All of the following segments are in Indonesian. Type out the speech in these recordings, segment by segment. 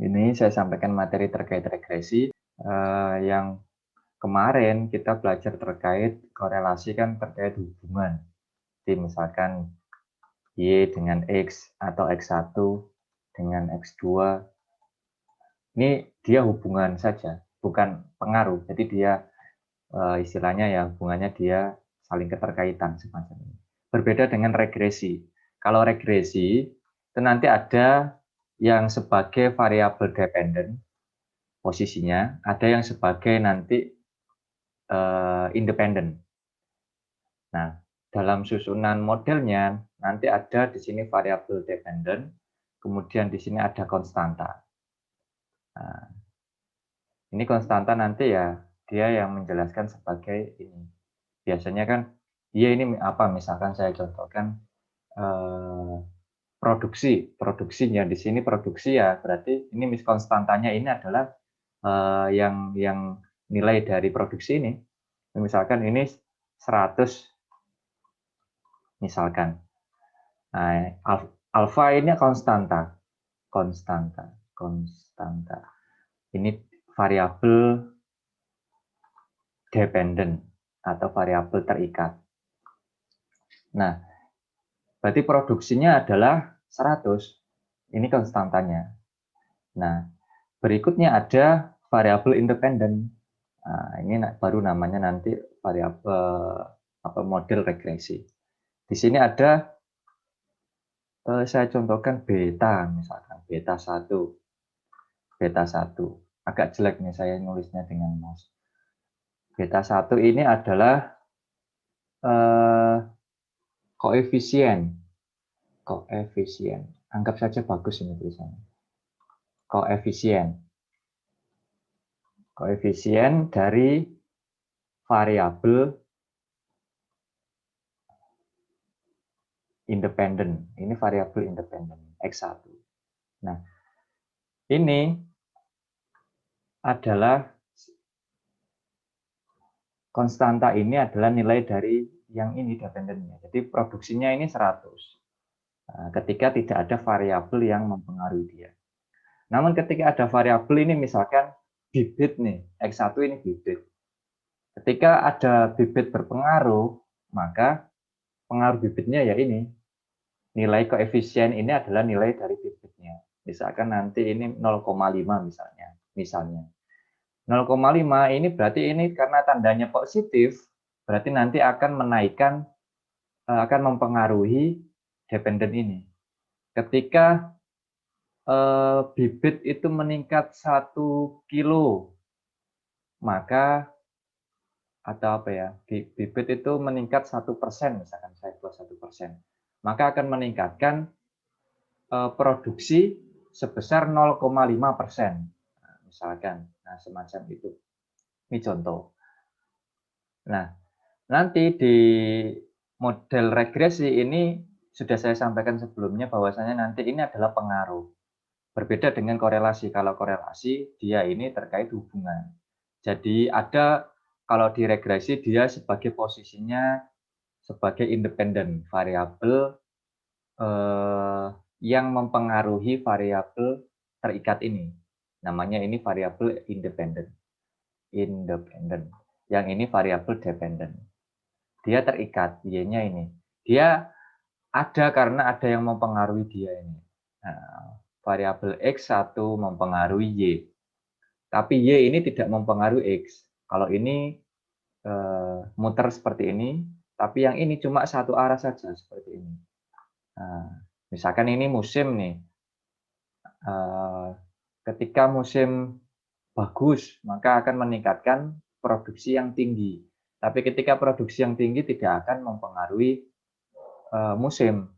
Ini saya sampaikan materi terkait regresi yang kemarin kita belajar terkait korelasi kan terkait hubungan. Jadi misalkan Y dengan X atau X1 dengan X2. Ini dia hubungan saja, bukan pengaruh. Jadi dia istilahnya ya hubungannya dia saling keterkaitan semacam ini. Berbeda dengan regresi. Kalau regresi itu nanti ada yang sebagai variabel dependen posisinya, ada yang sebagai nanti independen. Nah, dalam susunan modelnya nanti ada di sini variabel dependen, kemudian di sini ada konstanta. Nah, ini konstanta nanti ya dia yang menjelaskan sebagai ini. Biasanya kan dia ini apa? Misalkan saya contohkan produksinya di sini produksi ya berarti ini konstantanya ini adalah yang nilai dari produksi ini. Misalkan ini 100 misalkan. Nah, alfa ini konstanta. Ini variabel dependen atau variabel terikat. Nah, berarti produksinya adalah 100. Ini konstantanya. Nah, berikutnya ada variabel independen. Nah, ini baru namanya nanti variabel model regresi. Di sini ada saya contohkan beta misalkan, beta 1. Agak jelek nih saya nulisnya dengan mouse. Beta 1 ini adalah koefisien. Anggap saja bagus ini tulisannya. Koefisien dari variabel independen. Ini variabel independen X1. Nah, ini adalah konstanta ini adalah nilai dari yang ini dependennya. Jadi produksinya ini 100. Nah, ketika tidak ada variabel yang mempengaruhi dia. Namun ketika ada variabel ini misalkan bibit nih, X1 ini bibit. Ketika ada bibit berpengaruh, maka pengaruh bibitnya ya ini. Nilai koefisien ini adalah nilai dari bibitnya. Misalkan nanti ini 0,5 misalnya. 0,5 ini berarti ini karena tandanya positif, berarti nanti akan menaikkan, akan mempengaruhi dependen ini. Ketika bibit itu meningkat 1 kilo, maka atau apa ya, bibit itu meningkat 1%, misalkan saya buat 1%, maka akan meningkatkan produksi sebesar 0,5%. Misalkan, nah semacam itu. Ini contoh. Nah, nanti di model regresi ini sudah saya sampaikan sebelumnya bahwasanya nanti ini adalah pengaruh. Berbeda dengan korelasi. Kalau korelasi dia ini terkait hubungan. Jadi ada kalau di regresi dia sebagai posisinya sebagai independen variabel yang mempengaruhi variabel terikat ini. Namanya ini variabel independen. Yang ini variabel dependen. Dia terikat, Y-nya ini. Dia ada karena ada yang mempengaruhi dia ini. Nah, variabel X1 mempengaruhi Y. Tapi Y ini tidak mempengaruhi X. Kalau ini muter seperti ini, tapi yang ini cuma satu arah saja seperti ini. Nah, misalkan ini musim nih. Ketika musim bagus, maka akan meningkatkan produksi yang tinggi. Tapi ketika produksi yang tinggi tidak akan mempengaruhi musim.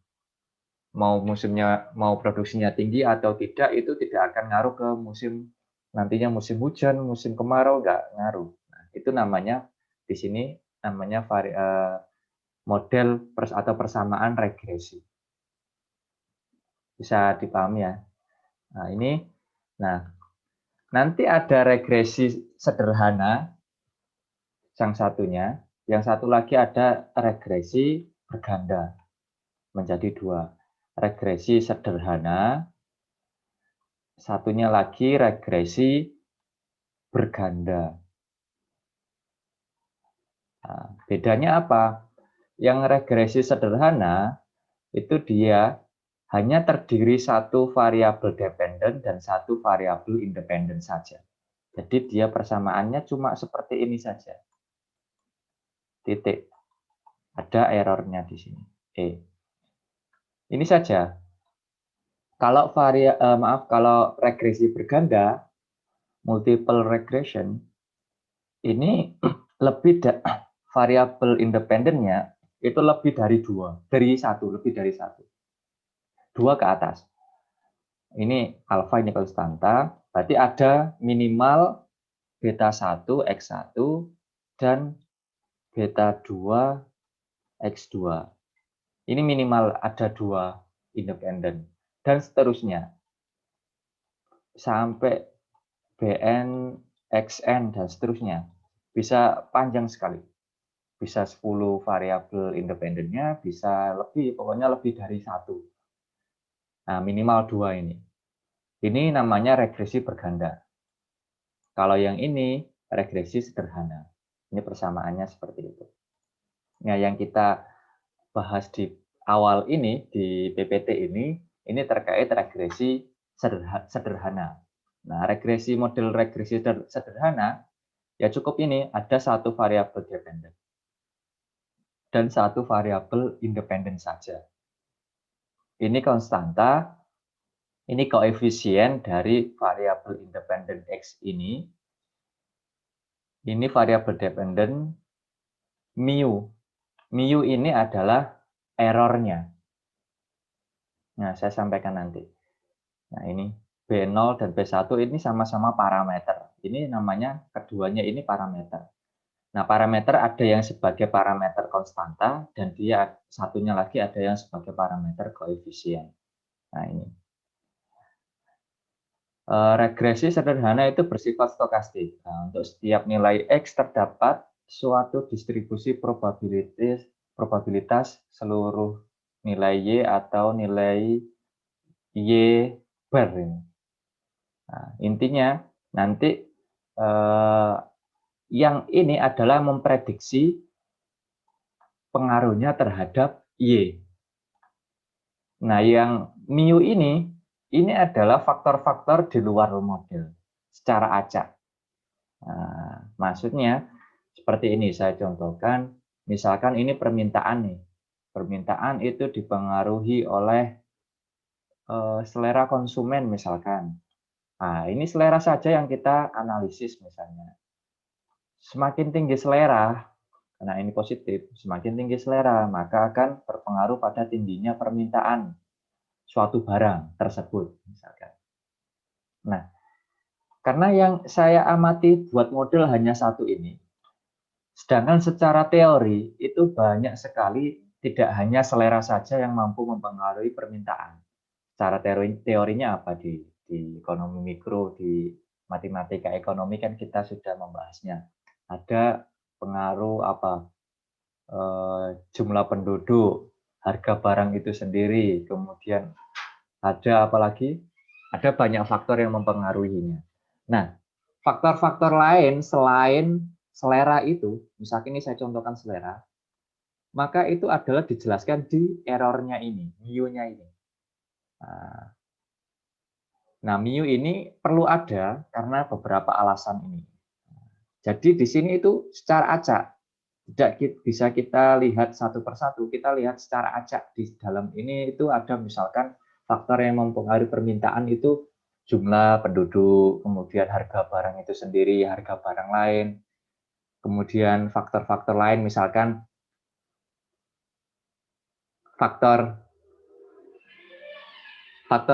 Mau produksinya tinggi atau tidak itu tidak akan ngaruh ke musim nantinya musim hujan, musim kemarau nggak ngaruh. Nah, itu namanya di sini namanya model atau persamaan regresi. Bisa dipahami ya. Nah, ini nanti ada regresi sederhana yang satunya, yang satu lagi ada regresi berganda menjadi 2. Regresi sederhana satunya lagi regresi berganda. Nah, bedanya apa? Yang regresi sederhana itu dia hanya terdiri satu variabel dependen dan satu variabel independen saja. Jadi dia persamaannya cuma seperti ini saja. Titik. Ada errornya di sini. Ini saja. Kalau kalau regresi berganda, multiple regression, ini variabel independennya itu lebih dari lebih dari satu. 2 ke atas. Ini alfa, ini konstanta, berarti ada minimal beta 1, X1, dan beta 2, X2. Ini minimal ada 2 independen. Dan seterusnya. Sampai Bn, Xn, dan seterusnya. Bisa panjang sekali. Bisa 10 variabel independennya, bisa lebih, pokoknya lebih dari 1. Nah, minimal 2 ini. Ini namanya regresi berganda. Kalau yang ini regresi sederhana. Ini persamaannya seperti itu. Nah, yang kita bahas di awal ini, di PPT ini terkait regresi sederhana. Nah, model regresi sederhana, ya cukup ini, ada satu variabel dependen dan satu variabel independen saja. Ini konstanta, ini koefisien dari variabel independen X ini. Ini variabel dependen mu. Mu ini adalah errornya. Nah, saya sampaikan nanti. Nah, ini B0 dan B1 ini sama-sama parameter. Ini namanya, keduanya ini parameter. Nah, parameter ada yang sebagai parameter konstanta, dan dia satunya lagi ada yang sebagai parameter koefisien. Nah, ini. Regresi sederhana itu bersifat stokastik. Nah, untuk setiap nilai X terdapat suatu distribusi probabilitas seluruh nilai Y atau nilai Y bar ini. Nah, intinya nanti yang ini adalah memprediksi pengaruhnya terhadap Y. Nah, yang mu ini adalah faktor-faktor di luar model secara acak. Nah, maksudnya seperti ini saya contohkan, misalkan ini permintaan nih. Permintaan itu dipengaruhi oleh selera konsumen misalkan. Nah, ini selera saja yang kita analisis misalnya. Semakin tinggi selera, karena ini positif, semakin tinggi selera, maka akan berpengaruh pada tingginya permintaan suatu barang tersebut misalkan. Nah, karena yang saya amati buat model hanya satu ini, sedangkan secara teori itu banyak sekali, tidak hanya selera saja yang mampu mempengaruhi permintaan. Secara teorinya apa di ekonomi mikro, di matematika ekonomi kan kita sudah membahasnya. Ada pengaruh apa? Jumlah penduduk, harga barang itu sendiri, kemudian ada apa lagi? Ada banyak faktor yang mempengaruhinya. Nah, faktor-faktor lain selain selera itu, misalkan ini saya contohkan selera, maka itu adalah dijelaskan di errornya ini, mu-nya ini. Nah, mu ini perlu ada karena beberapa alasan ini. Jadi di sini itu secara acak, tidak bisa kita lihat satu persatu, kita lihat secara acak. Di dalam ini itu ada misalkan faktor yang mempengaruhi permintaan itu jumlah penduduk, kemudian harga barang itu sendiri, harga barang lain, kemudian faktor-faktor lain misalkan faktor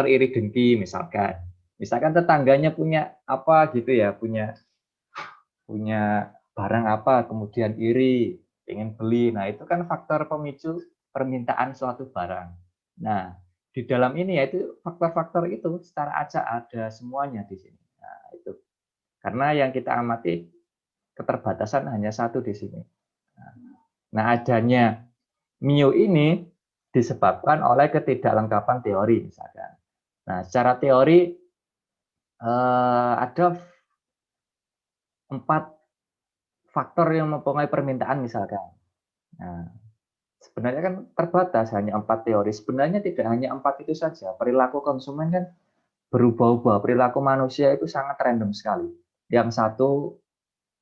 iri dengki misalkan. Misalkan tetangganya punya apa gitu ya, punya barang apa, kemudian iri, ingin beli. Nah, itu kan faktor pemicu permintaan suatu barang. Nah, di dalam ini yaitu faktor-faktor itu secara acak ada semuanya di sini. Nah, itu. Karena yang kita amati keterbatasan hanya satu di sini. Nah, adanya mu ini disebabkan oleh ketidaklengkapan teori misalkan. Nah, secara teori Ada 4 faktor yang mempengaruhi permintaan misalkan. Nah, sebenarnya kan terbatas hanya 4 teori. Sebenarnya tidak hanya 4 itu saja. Perilaku konsumen kan berubah-ubah. Perilaku manusia itu sangat random sekali. Yang satu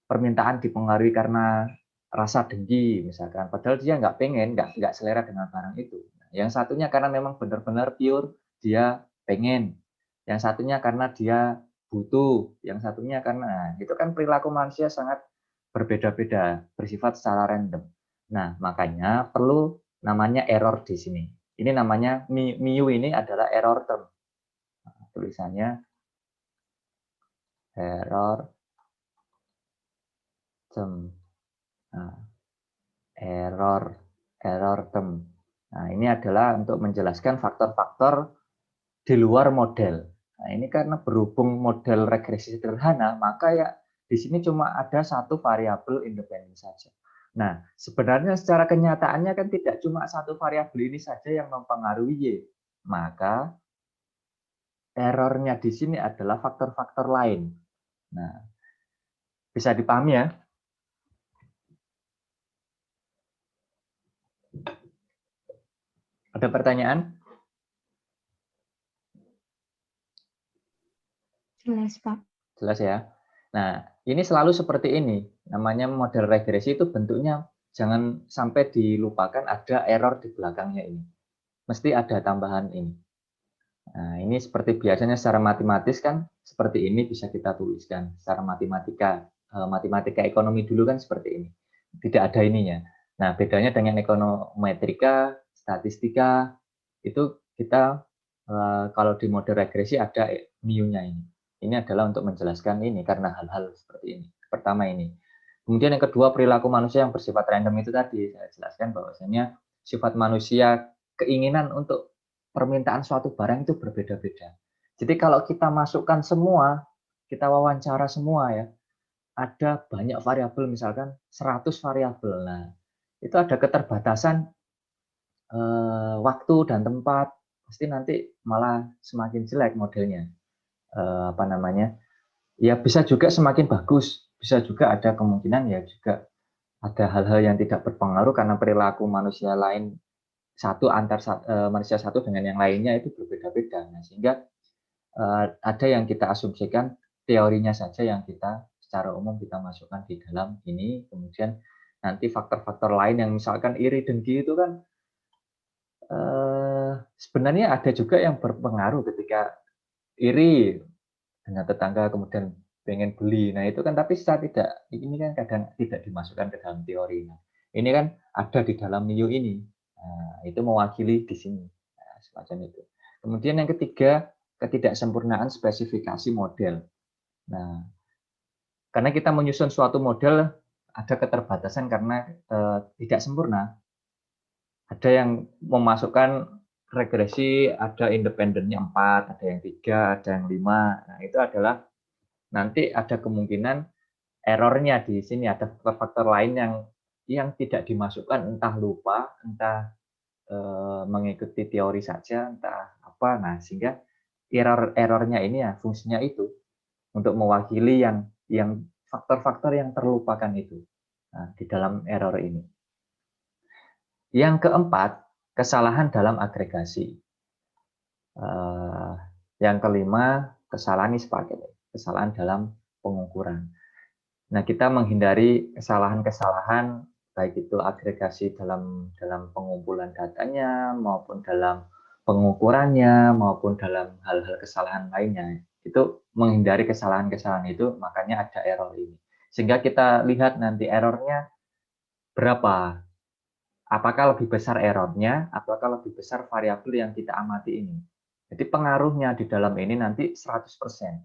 permintaan dipengaruhi karena rasa dengki misalkan, padahal dia nggak pengen, nggak selera dengan barang itu. Yang satunya karena memang benar-benar pure dia pengen, yang satunya karena dia butuh, yang satunya karena itu kan perilaku manusia sangat berbeda-beda, bersifat secara random. Nah, makanya perlu namanya error di sini. Ini namanya MIU ini adalah error term. Tulisannya error term. Nah, error term. Nah, ini adalah untuk menjelaskan faktor-faktor di luar model. Nah, ini karena berhubung model regresi sederhana, maka ya di sini cuma ada satu variabel independen saja. Nah, sebenarnya secara kenyataannya kan tidak cuma satu variabel ini saja yang mempengaruhi Y. Maka errornya di sini adalah faktor-faktor lain. Nah, bisa dipahami ya? Ada pertanyaan? Jelas, Pak. Jelas ya. Nah, ini selalu seperti ini. Namanya model regresi itu bentuknya jangan sampai dilupakan ada error di belakangnya ini. Mesti ada tambahan ini. Nah, ini seperti biasanya secara matematis kan seperti ini bisa kita tuliskan secara matematika ekonomi dulu kan seperti ini. Tidak ada ininya. Nah, bedanya dengan ekonometrika, statistika itu kita kalau di model regresi ada mu-nya ini. Ini adalah untuk menjelaskan ini karena hal-hal seperti ini. Pertama ini. Kemudian yang kedua perilaku manusia yang bersifat random itu tadi saya jelaskan bahwasanya sifat manusia keinginan untuk permintaan suatu barang itu berbeda-beda. Jadi kalau kita masukkan semua, kita wawancara semua ya, ada banyak variabel misalkan 100 variabel. Nah, itu ada keterbatasan waktu dan tempat, pasti nanti malah semakin jelek modelnya. Apa namanya? Ya bisa juga semakin bagus, bisa juga ada kemungkinan ya juga ada hal-hal yang tidak berpengaruh karena perilaku manusia lain manusia satu dengan yang lainnya itu berbeda-beda. Nah, sehingga ada yang kita asumsikan teorinya saja yang kita secara umum kita masukkan di dalam ini, kemudian nanti faktor-faktor lain yang misalkan iri dengki itu kan sebenarnya ada juga yang berpengaruh ketika iri dengan tetangga kemudian pengen beli. Nah, itu kan tapi secara tidak ini kan kadang tidak dimasukkan ke dalam teori. Nah, ini kan ada di dalam MIU ini. Nah, itu mewakili di sini. Nah, semacam itu. Kemudian yang ketiga, ketidaksempurnaan spesifikasi model. Nah, karena kita menyusun suatu model ada keterbatasan karena tidak sempurna. Ada yang memasukkan regresi, ada independennya 4, ada yang 3, ada yang 5. Nah, itu adalah nanti ada kemungkinan errornya di sini ada faktor-faktor lain yang tidak dimasukkan, entah lupa, entah mengikuti teori saja, entah apa. Nah, sehingga errornya ini ya fungsinya itu untuk mewakili yang faktor-faktor yang terlupakan itu. Nah, di dalam error ini. Yang keempat, kesalahan dalam agregasi. Yang kelima, kesalahan ini sepaket, kesalahan dalam pengukuran. Nah, kita menghindari kesalahan-kesalahan baik itu agregasi dalam pengumpulan datanya maupun dalam pengukurannya maupun dalam hal-hal kesalahan lainnya. Itu menghindari kesalahan-kesalahan itu, makanya ada error ini. Sehingga kita lihat nanti errornya berapa. Apakah lebih besar errornya, apakah lebih besar variabel yang kita amati ini. Jadi pengaruhnya di dalam ini nanti 100%.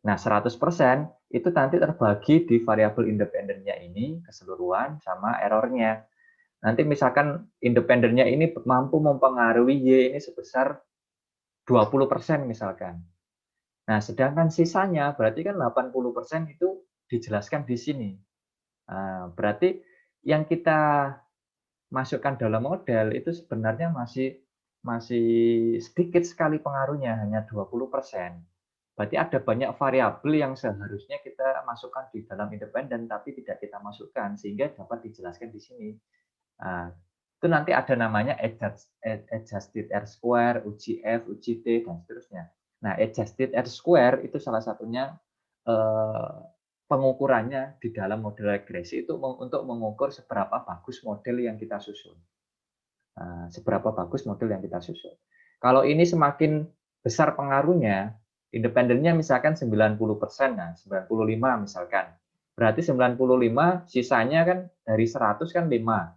Nah, 100% itu nanti terbagi di variabel independennya ini keseluruhan sama errornya. Nanti misalkan independennya ini mampu mempengaruhi Y ini sebesar 20% misalkan. Nah, sedangkan sisanya berarti kan 80% itu dijelaskan di sini. Nah, berarti yang kita masukkan dalam model itu sebenarnya masih sedikit sekali pengaruhnya, hanya 20%. Berarti ada banyak variabel yang seharusnya kita masukkan di dalam independen, tapi tidak kita masukkan, sehingga dapat dijelaskan di sini. Nah, itu nanti ada namanya adjusted R square, uji F, uji T, dan seterusnya. Nah, adjusted R square itu salah satunya pengukurannya di dalam model regresi itu untuk mengukur seberapa bagus model yang kita susun. Seberapa bagus model yang kita susun. Kalau ini semakin besar pengaruhnya, independennya misalkan 90%, nah 95 misalkan. Berarti 95 sisanya kan dari 100 kan 5.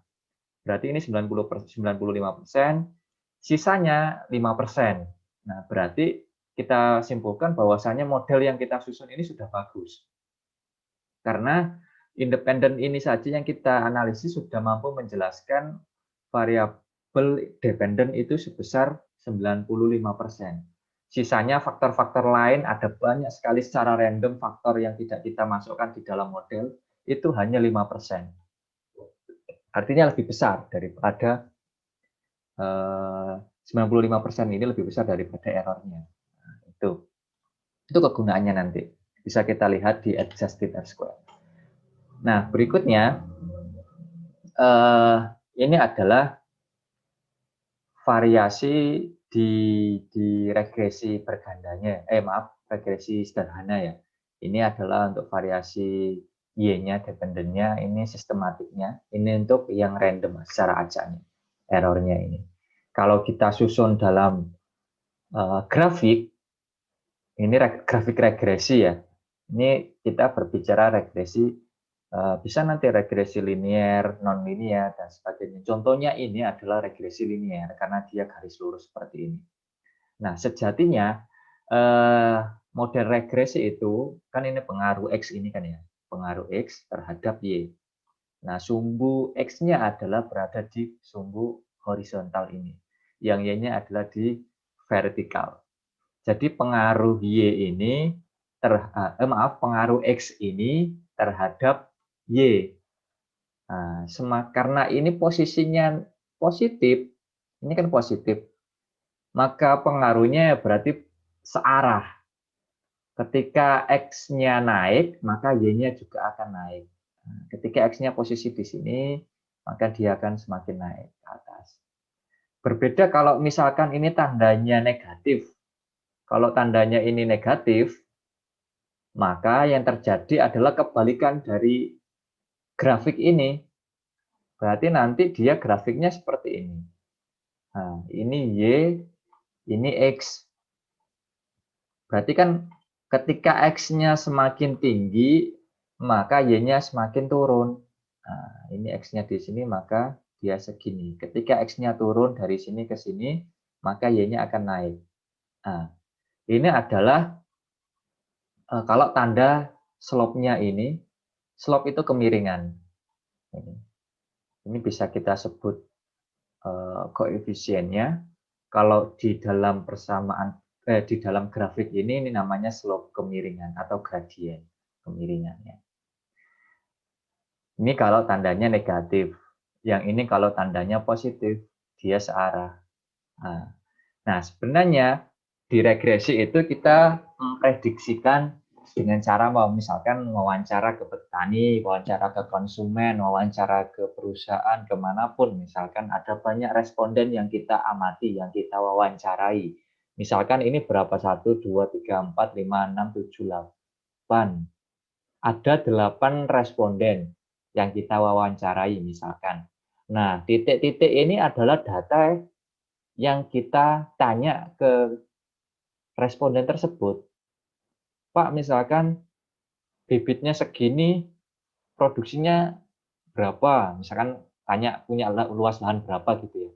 Berarti ini 95%, sisanya 5%. Nah, berarti kita simpulkan bahwasanya model yang kita susun ini sudah bagus. Karena independen ini saja yang kita analisis sudah mampu menjelaskan variabel dependen itu sebesar 95%. Sisanya faktor-faktor lain ada banyak sekali secara random faktor yang tidak kita masukkan di dalam model, itu hanya 5%. Artinya lebih besar daripada 95% ini lebih besar daripada errornya. Nah, itu kegunaannya nanti. Bisa kita lihat di adjusted R-square. Nah, berikutnya ini adalah variasi di regresi bergandanya. Regresi sederhana ya. Ini adalah untuk variasi Y-nya, dependennya, ini sistematiknya. Ini untuk yang random secara acaknya, errornya ini. Kalau kita susun dalam grafik, ini grafik regresi ya. Ini kita berbicara regresi, bisa nanti regresi linear, non-linear, dan sebagainya. Contohnya ini adalah regresi linear, karena dia garis lurus seperti ini. Nah, sejatinya model regresi itu, kan ini pengaruh X ini kan ya, pengaruh X terhadap Y. Nah, sumbu X-nya adalah berada di sumbu horizontal ini. Yang Y-nya adalah di vertikal. Jadi pengaruh Y ini, pengaruh X ini terhadap Y. Nah, karena ini posisinya positif, ini kan positif, maka pengaruhnya berarti searah. Ketika X-nya naik, maka Y-nya juga akan naik. Ketika X-nya posisi di sini, maka dia akan semakin naik ke atas. Berbeda kalau misalkan ini tandanya negatif. Kalau tandanya ini negatif, maka yang terjadi adalah kebalikan dari grafik ini. Berarti nanti dia grafiknya seperti ini. Nah, ini Y, ini X. Berarti kan ketika X-nya semakin tinggi, maka Y-nya semakin turun. Nah, ini X-nya di sini, maka dia segini. Ketika X-nya turun dari sini ke sini, maka Y-nya akan naik. Nah, ini adalah kalau tanda slope-nya ini, slope itu kemiringan. Ini bisa kita sebut koefisiennya. Kalau di dalam persamaan di dalam grafik ini namanya slope kemiringan atau gradien kemiringannya. Ini kalau tandanya negatif. Yang ini kalau tandanya positif, dia searah. Nah, sebenarnya di regresi itu kita memprediksikan dengan cara misalkan wawancara ke petani, wawancara ke konsumen, wawancara ke perusahaan, kemanapun. Misalkan ada banyak responden yang kita amati, yang kita wawancarai. Misalkan ini berapa? 1, 2, 3, 4, 5, 6, 7, 8. Ada 8 responden yang kita wawancarai misalkan. Nah, titik-titik ini adalah data yang kita tanya ke responden tersebut. Pak, misalkan bibitnya segini, produksinya berapa? Misalkan tanya punya luas lahan berapa gitu ya.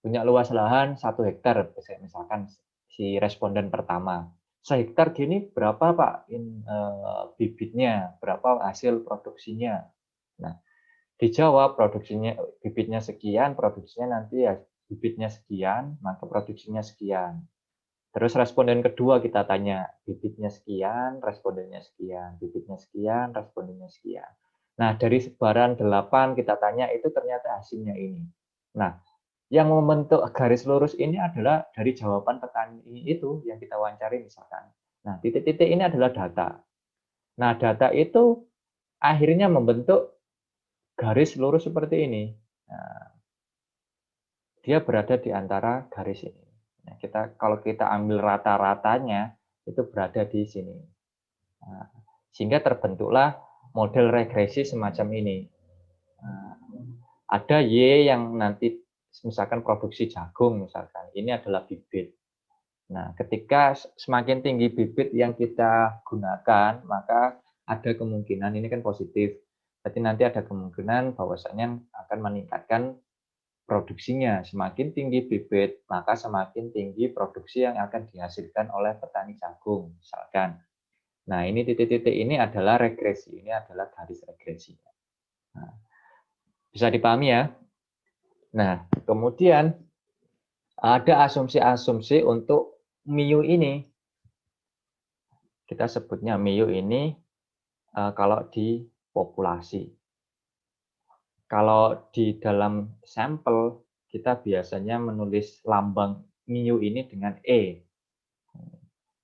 Punya luas lahan 1 hektar, misalkan si responden pertama. Sehektar gini berapa Pak bibitnya, berapa hasil produksinya. Nah, dijawab produksinya bibitnya sekian, produksinya nanti ya bibitnya sekian, maka produksinya sekian. Terus responden kedua kita tanya, bibitnya sekian, respondennya sekian, bibitnya sekian, respondennya sekian. Nah, dari sebaran 8 kita tanya itu ternyata hasilnya ini. Nah, yang membentuk garis lurus ini adalah dari jawaban petani itu yang kita wawancari misalkan. Nah, titik-titik ini adalah data. Nah, data itu akhirnya membentuk garis lurus seperti ini. Nah, dia berada di antara garis ini. Nah, kalau kita ambil rata-ratanya, itu berada di sini. Nah, sehingga terbentuklah model regresi semacam ini. Nah, ada Y yang nanti misalkan produksi jagung misalkan, ini adalah bibit. Nah, ketika semakin tinggi bibit yang kita gunakan, maka ada kemungkinan, ini kan positif, berarti nanti ada kemungkinan bahwasanya akan meningkatkan produksinya. Semakin tinggi bibit, maka semakin tinggi produksi yang akan dihasilkan oleh petani jagung, misalkan. Nah, ini titik-titik ini adalah regresi, ini adalah garis regresi. Nah, bisa dipahami ya? Nah, kemudian ada asumsi-asumsi untuk MIU ini. Kita sebutnya MIU ini kalau di populasi. Kalau di dalam sampel, kita biasanya menulis lambang MIU ini dengan E.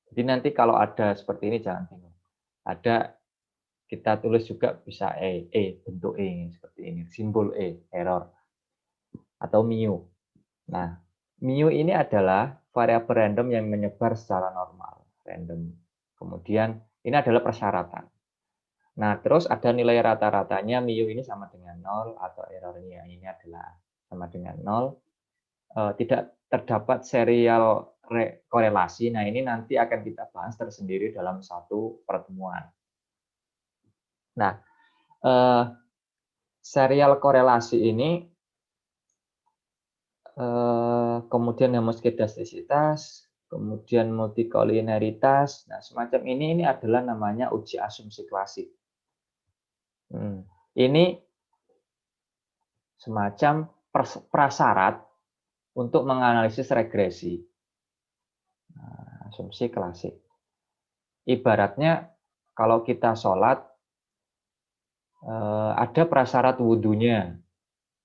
Jadi nanti kalau ada seperti ini jangan bingung. Ada kita tulis juga bisa bentuk E seperti ini, simbol E, error atau MIU. Nah, MIU ini adalah variabel random yang menyebar secara normal, random. Kemudian ini adalah persyaratan. Nah, terus ada nilai rata-ratanya, MIU ini sama dengan 0 atau errornya ini adalah sama dengan 0. Tidak terdapat serial korelasi. Nah, ini nanti akan kita bahas tersendiri dalam satu pertemuan. Nah, serial korelasi ini kemudian homokedastisitas, kemudian multikolineritas. Nah, semacam ini adalah namanya uji asumsi klasik. Ini semacam prasyarat untuk menganalisis regresi. Nah, asumsi klasik. Ibaratnya kalau kita sholat, ada prasyarat wudhunya.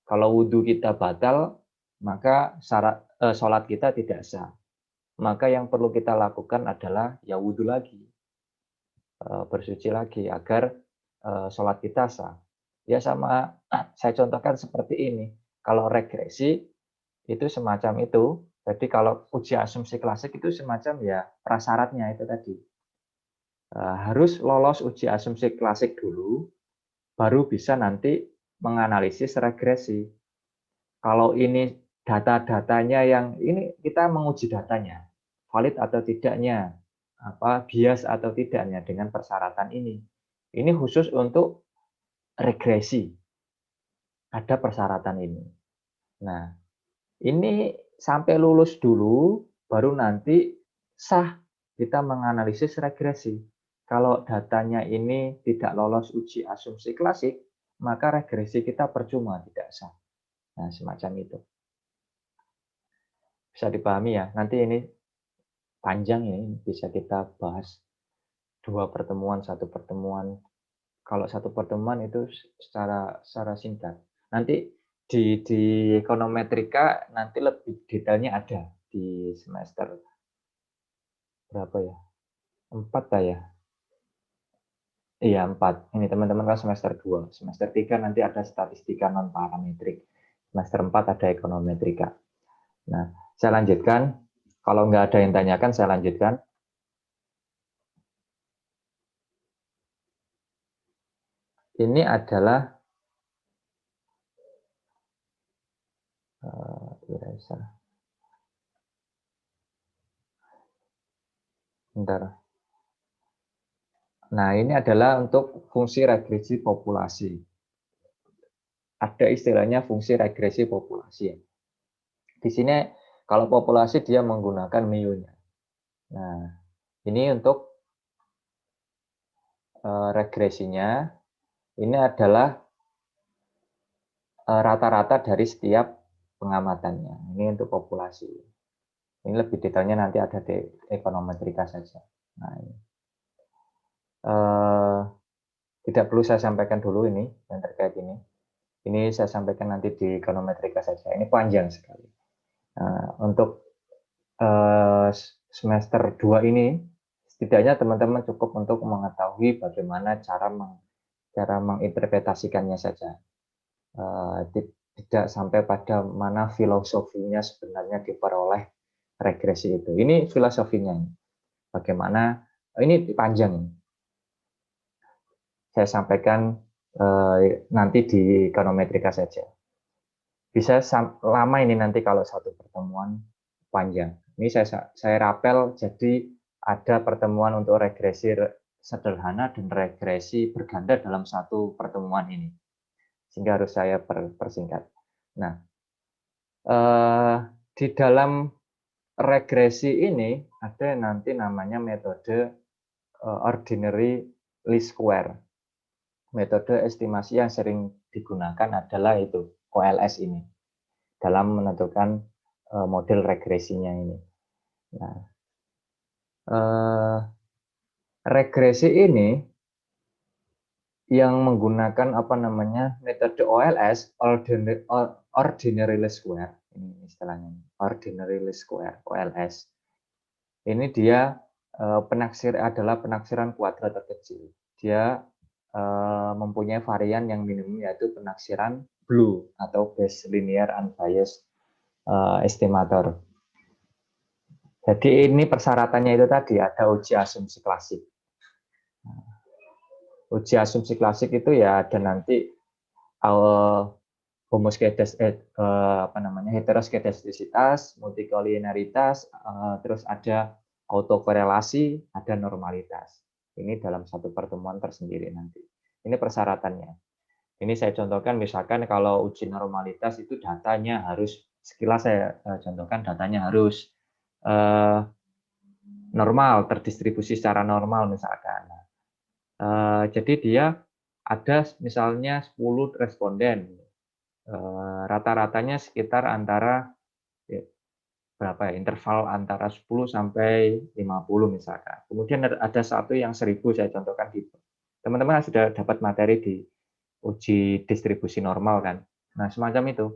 Kalau wudhu kita batal, maka sholat kita tidak sah. Maka yang perlu kita lakukan adalah ya wudhu lagi, bersuci lagi agar sholat kita sah. Ya sama, saya contohkan seperti ini. Kalau regresi itu semacam itu. Jadi kalau uji asumsi klasik itu semacam ya prasyaratnya itu tadi. Harus lolos uji asumsi klasik dulu, baru bisa nanti menganalisis regresi. Kalau ini data-datanya yang ini kita menguji datanya, valid atau tidaknya, bias atau tidaknya dengan persyaratan ini. Ini khusus untuk regresi. Ada persyaratan ini. Nah, ini sampai lulus dulu, baru nanti sah kita menganalisis regresi. Kalau datanya ini tidak lolos uji asumsi klasik, maka regresi kita percuma, tidak sah. Nah, semacam itu. Bisa dipahami ya. Nanti ini panjang ini, bisa kita bahas 2 pertemuan, 1 pertemuan. Kalau 1 pertemuan itu secara singkat. Nanti di ekonometrika nanti lebih detailnya ada di semester berapa ya? 4 lah ya. Iya, 4. Ini teman-teman kan semester 2. Semester 3 nanti ada statistika non parametrik. Semester 4 ada ekonometrika. Nah, saya lanjutkan. Kalau nggak ada yang tanyakan, saya lanjutkan. Ini adalah bentar. Nah, ini adalah untuk fungsi regresi populasi. Ada istilahnya fungsi regresi populasi. Di sini kalau populasi dia menggunakan MIU-nya. Nah, ini untuk regresinya. Ini adalah rata-rata dari setiap pengamatannya. Ini untuk populasi. Ini lebih detailnya nanti ada di ekonometrika saja. Nah, ini. Tidak perlu saya sampaikan dulu ini yang terkait ini. Ini saya sampaikan nanti di ekonometrika saja. Ini panjang sekali. Nah, untuk semester 2 ini Setidaknya teman-teman cukup untuk mengetahui bagaimana cara menginterpretasikannya saja. Tidak sampai pada mana filosofinya sebenarnya diperoleh regresi itu. Ini filosofinya. Bagaimana, ini panjang. Saya sampaikan nanti di ekonometrika saja. Bisa lama ini nanti kalau satu pertemuan panjang. Ini saya rapel, jadi ada pertemuan untuk regresi sederhana dan regresi berganda dalam satu pertemuan ini. Sehingga harus saya persingkat. Nah, di dalam regresi ini ada nanti namanya metode ordinary least square. Metode estimasi yang sering digunakan adalah itu OLS ini dalam menentukan model regresinya ini. Nah, regresi ini yang menggunakan metode OLS, ordinary least square, ini istilahnya ordinary least square OLS. Ini dia adalah penaksiran kuadrat terkecil. Dia mempunyai varian yang minimum yaitu penaksiran BLUE atau Bayes linear unbiased estimator. Jadi ini persyaratannya itu tadi ada uji asumsi klasik. Uji asumsi klasik itu ya ada nanti heteroskedastisitas, multikolinearitas, terus ada autokorelasi, ada normalitas. Ini dalam satu pertemuan tersendiri nanti. Ini persyaratannya. Ini saya contohkan misalkan kalau uji normalitas itu datanya harus, sekilas saya contohkan datanya harus normal, terdistribusi secara normal misalkan. Jadi dia ada misalnya 10 responden, rata-ratanya sekitar antara berapa ya, interval antara 10 sampai 50 misalkan. Kemudian ada satu yang 1000 saya contohkan di teman-teman sudah dapat materi di uji distribusi normal kan. Nah, semacam itu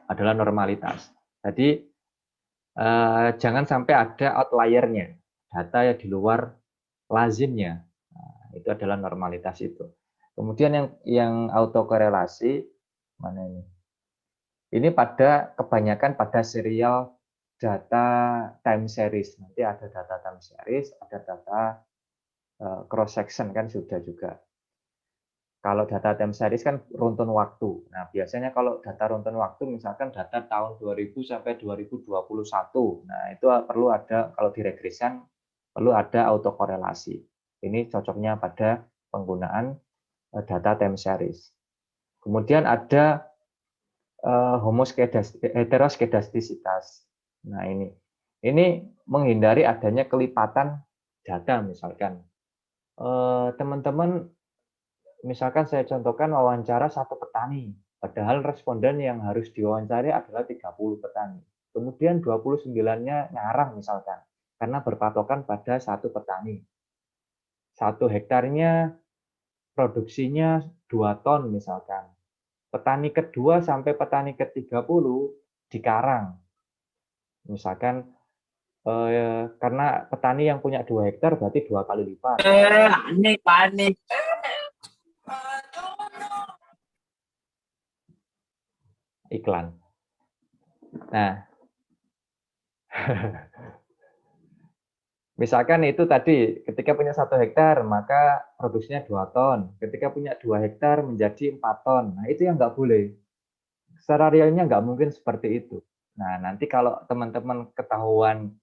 adalah normalitas. Jadi jangan sampai ada outlier-nya, data yang di luar lazimnya. Nah, itu adalah normalitas itu. Kemudian yang autokorelasi mana ini? Ini kebanyakan pada serial data time series. Nanti ada data time series, ada data cross section kan sudah juga. Kalau data time series kan runtun waktu. Nah, biasanya kalau data runtun waktu misalkan data tahun 2000 sampai 2021. Nah, itu perlu ada, kalau diregreskan perlu ada autokorelasi. Ini cocoknya pada penggunaan data time series. Kemudian ada heteroskedastisitas. Nah, ini menghindari adanya kelipatan data misalkan. Teman-teman, misalkan saya contohkan wawancara satu petani, padahal responden yang harus diwawancari adalah 30 petani. Kemudian 29-nya ngarang misalkan, karena berpatokan pada satu petani. 1 hektarnya produksinya 2 ton misalkan. Petani kedua sampai petani ke-30 di Karang. Misalkan karena petani yang punya 2 hektar berarti 2 kali lipat. Panik. Iklan. Nah, misalkan itu tadi, ketika punya 1 hektar, maka produksinya 2 ton. Ketika punya 2 hektar menjadi 4 ton. Nah, itu yang nggak boleh. Secara realnya nggak mungkin seperti itu. Nah, nanti kalau teman-teman ketahuan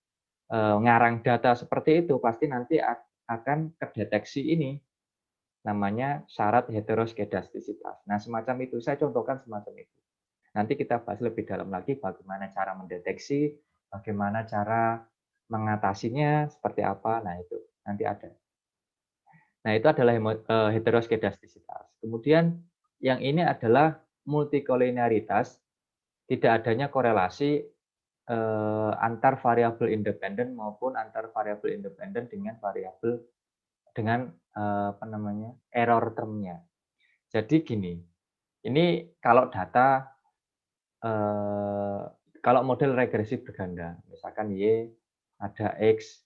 ngarang data seperti itu, pasti nanti akan kedeteksi ini. Namanya syarat heteroskedastisitas. Nah, semacam itu. Saya contohkan semacam itu. Nanti kita bahas lebih dalam lagi bagaimana cara mendeteksi, bagaimana cara mengatasinya, seperti apa. Nah, itu nanti ada. Nah, itu adalah heteroskedastisitas. Kemudian yang ini adalah multikolinearitas, tidak adanya korelasi antar variabel independen maupun antar variabel independen dengan variabel dengan error termnya. Jadi gini, ini kalau data kalau model regresi berganda, misalkan Y ada X,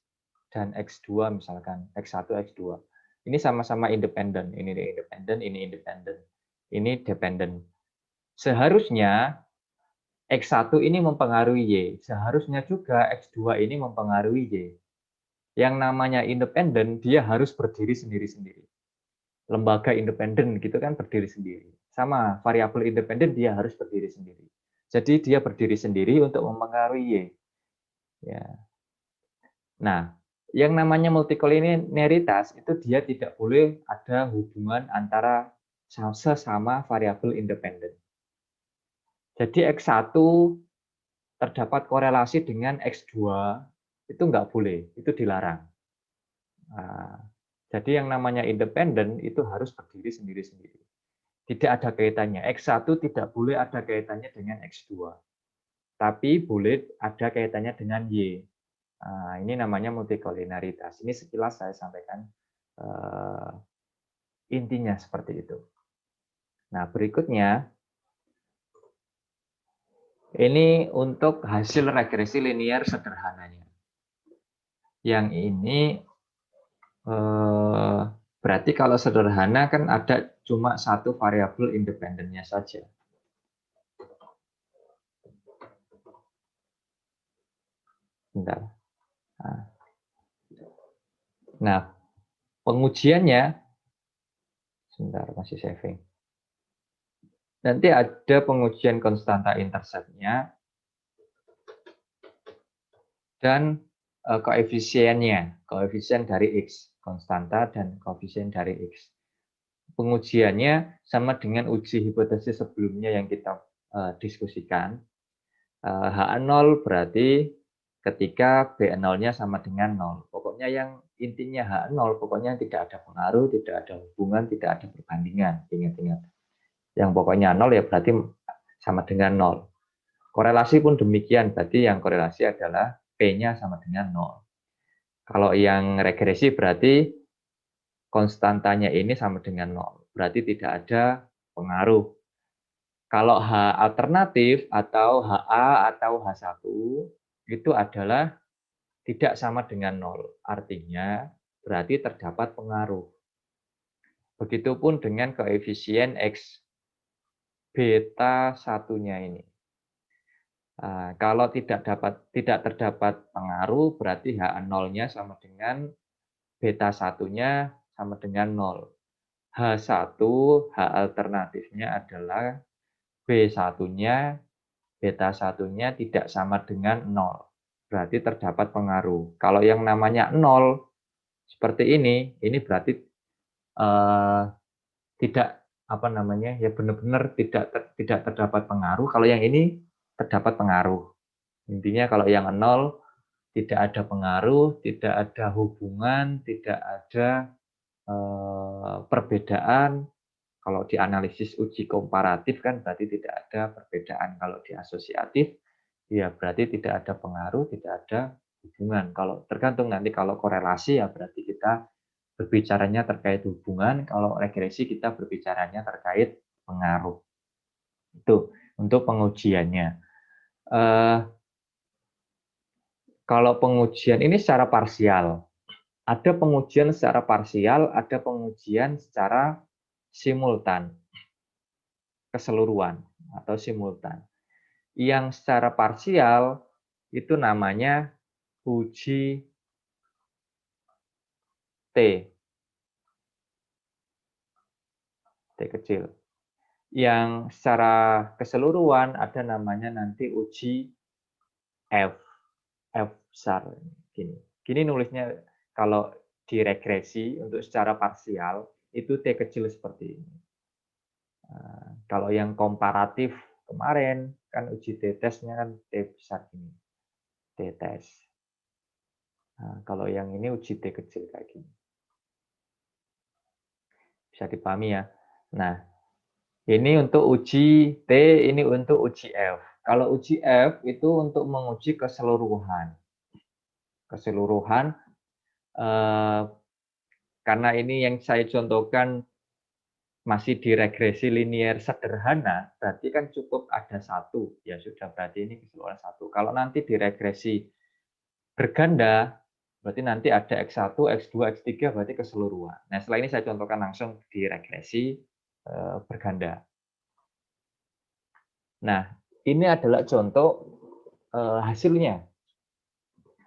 dan X2 misalkan, X1, X2. Ini sama-sama independen, ini independen, ini independen. Ini dependen. Seharusnya X1 ini mempengaruhi Y, seharusnya juga X2 ini mempengaruhi Y. Yang namanya independen, dia harus berdiri sendiri-sendiri. Lembaga independen gitu kan berdiri sendiri. Sama, variabel independen dia harus berdiri sendiri. Jadi dia berdiri sendiri untuk mempengaruhi Y. Ya. Nah, yang namanya multikolineritas itu dia tidak boleh ada hubungan antara sesama variabel independen. Jadi X1 terdapat korelasi dengan X2 itu nggak boleh, itu dilarang. Nah, jadi yang namanya independen itu harus berdiri sendiri-sendiri. Tidak ada kaitannya. X1 tidak boleh ada kaitannya dengan X2. Tapi boleh ada kaitannya dengan Y. Nah, ini namanya multikolineritas. Ini sekilas saya sampaikan intinya seperti itu. Nah, berikutnya ini untuk hasil regresi linear sederhananya. Yang ini berarti kalau sederhana kan ada cuma satu variabel independennya saja. Bentar. Nah, pengujiannya, sebentar masih saving. Nanti ada pengujian konstanta interceptnya dan koefisiennya, koefisien dari X, konstanta dan koefisien dari X. Pengujiannya sama dengan uji hipotesis sebelumnya yang kita diskusikan. H0 berarti ketika B0-nya sama dengan 0. Pokoknya yang intinya H0, pokoknya tidak ada pengaruh, tidak ada hubungan, tidak ada perbandingan. Ingat-ingat. Yang pokoknya 0 ya berarti sama dengan 0. Korelasi pun demikian, berarti yang korelasi adalah P-nya sama dengan 0. Kalau yang regresi berarti konstantanya ini sama dengan 0. Berarti tidak ada pengaruh. Kalau H alternatif atau HA atau H1 itu adalah tidak sama dengan 0. Artinya berarti terdapat pengaruh. Begitupun dengan koefisien X beta satunya ini. Nah, kalau tidak terdapat pengaruh berarti H0-nya sama dengan beta satunya sama dengan 0. H1 H alternatifnya adalah B1-nya, beta satunya tidak sama dengan 0. Berarti terdapat pengaruh. Kalau yang namanya 0 seperti ini berarti tidak apa namanya ya benar-benar tidak terdapat pengaruh. Kalau yang ini terdapat pengaruh. Intinya kalau yang 0 tidak ada pengaruh, tidak ada hubungan, tidak ada perbedaan. Kalau di analisis uji komparatif kan berarti tidak ada perbedaan. Kalau di asosiatif ya berarti tidak ada pengaruh, tidak ada hubungan. Kalau tergantung nanti kalau korelasi ya berarti kita berbicaranya terkait hubungan, kalau regresi kita berbicaranya terkait pengaruh. Itu untuk pengujiannya. Kalau pengujian ini secara parsial. Ada pengujian secara parsial, ada pengujian secara simultan, keseluruhan atau simultan. Yang secara parsial itu namanya uji T kecil. Yang secara keseluruhan ada namanya nanti uji F besar. Gini nulisnya kalau di regresi untuk secara parsial itu T kecil seperti ini. Kalau yang komparatif kemarin kan uji t-testnya kan T besar ini, t-test. Nah, kalau yang ini uji T kecil kayak gini. Bisa dipahami ya. Nah, ini untuk uji T, ini untuk uji F. Kalau uji F itu untuk menguji keseluruhan. Keseluruhan, karena ini yang saya contohkan masih di regresi linear sederhana, berarti kan cukup ada satu. Ya sudah, berarti ini keseluruhan satu. Kalau nanti di regresi berganda, Berarti nanti ada X1, X2, X3 berarti keseluruhan. Nah, setelah ini saya contohkan langsung di regresi berganda. Nah, ini adalah contoh hasilnya.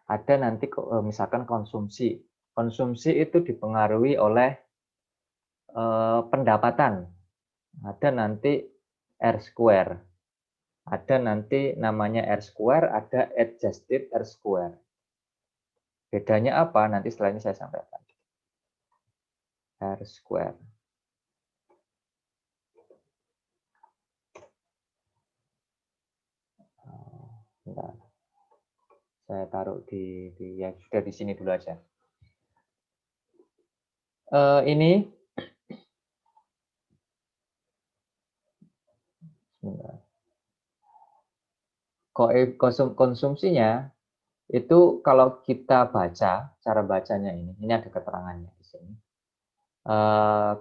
Ada nanti misalkan konsumsi. Konsumsi itu dipengaruhi oleh pendapatan. Ada nanti R². Ada nanti namanya R², ada adjusted R². Bedanya apa? Nanti setelah ini saya sampaikan. R². Bentar. Saya taruh di ya sudah di sini dulu aja. Ini konsumsinya itu kalau kita baca, cara bacanya ini ada keterangannya di sini.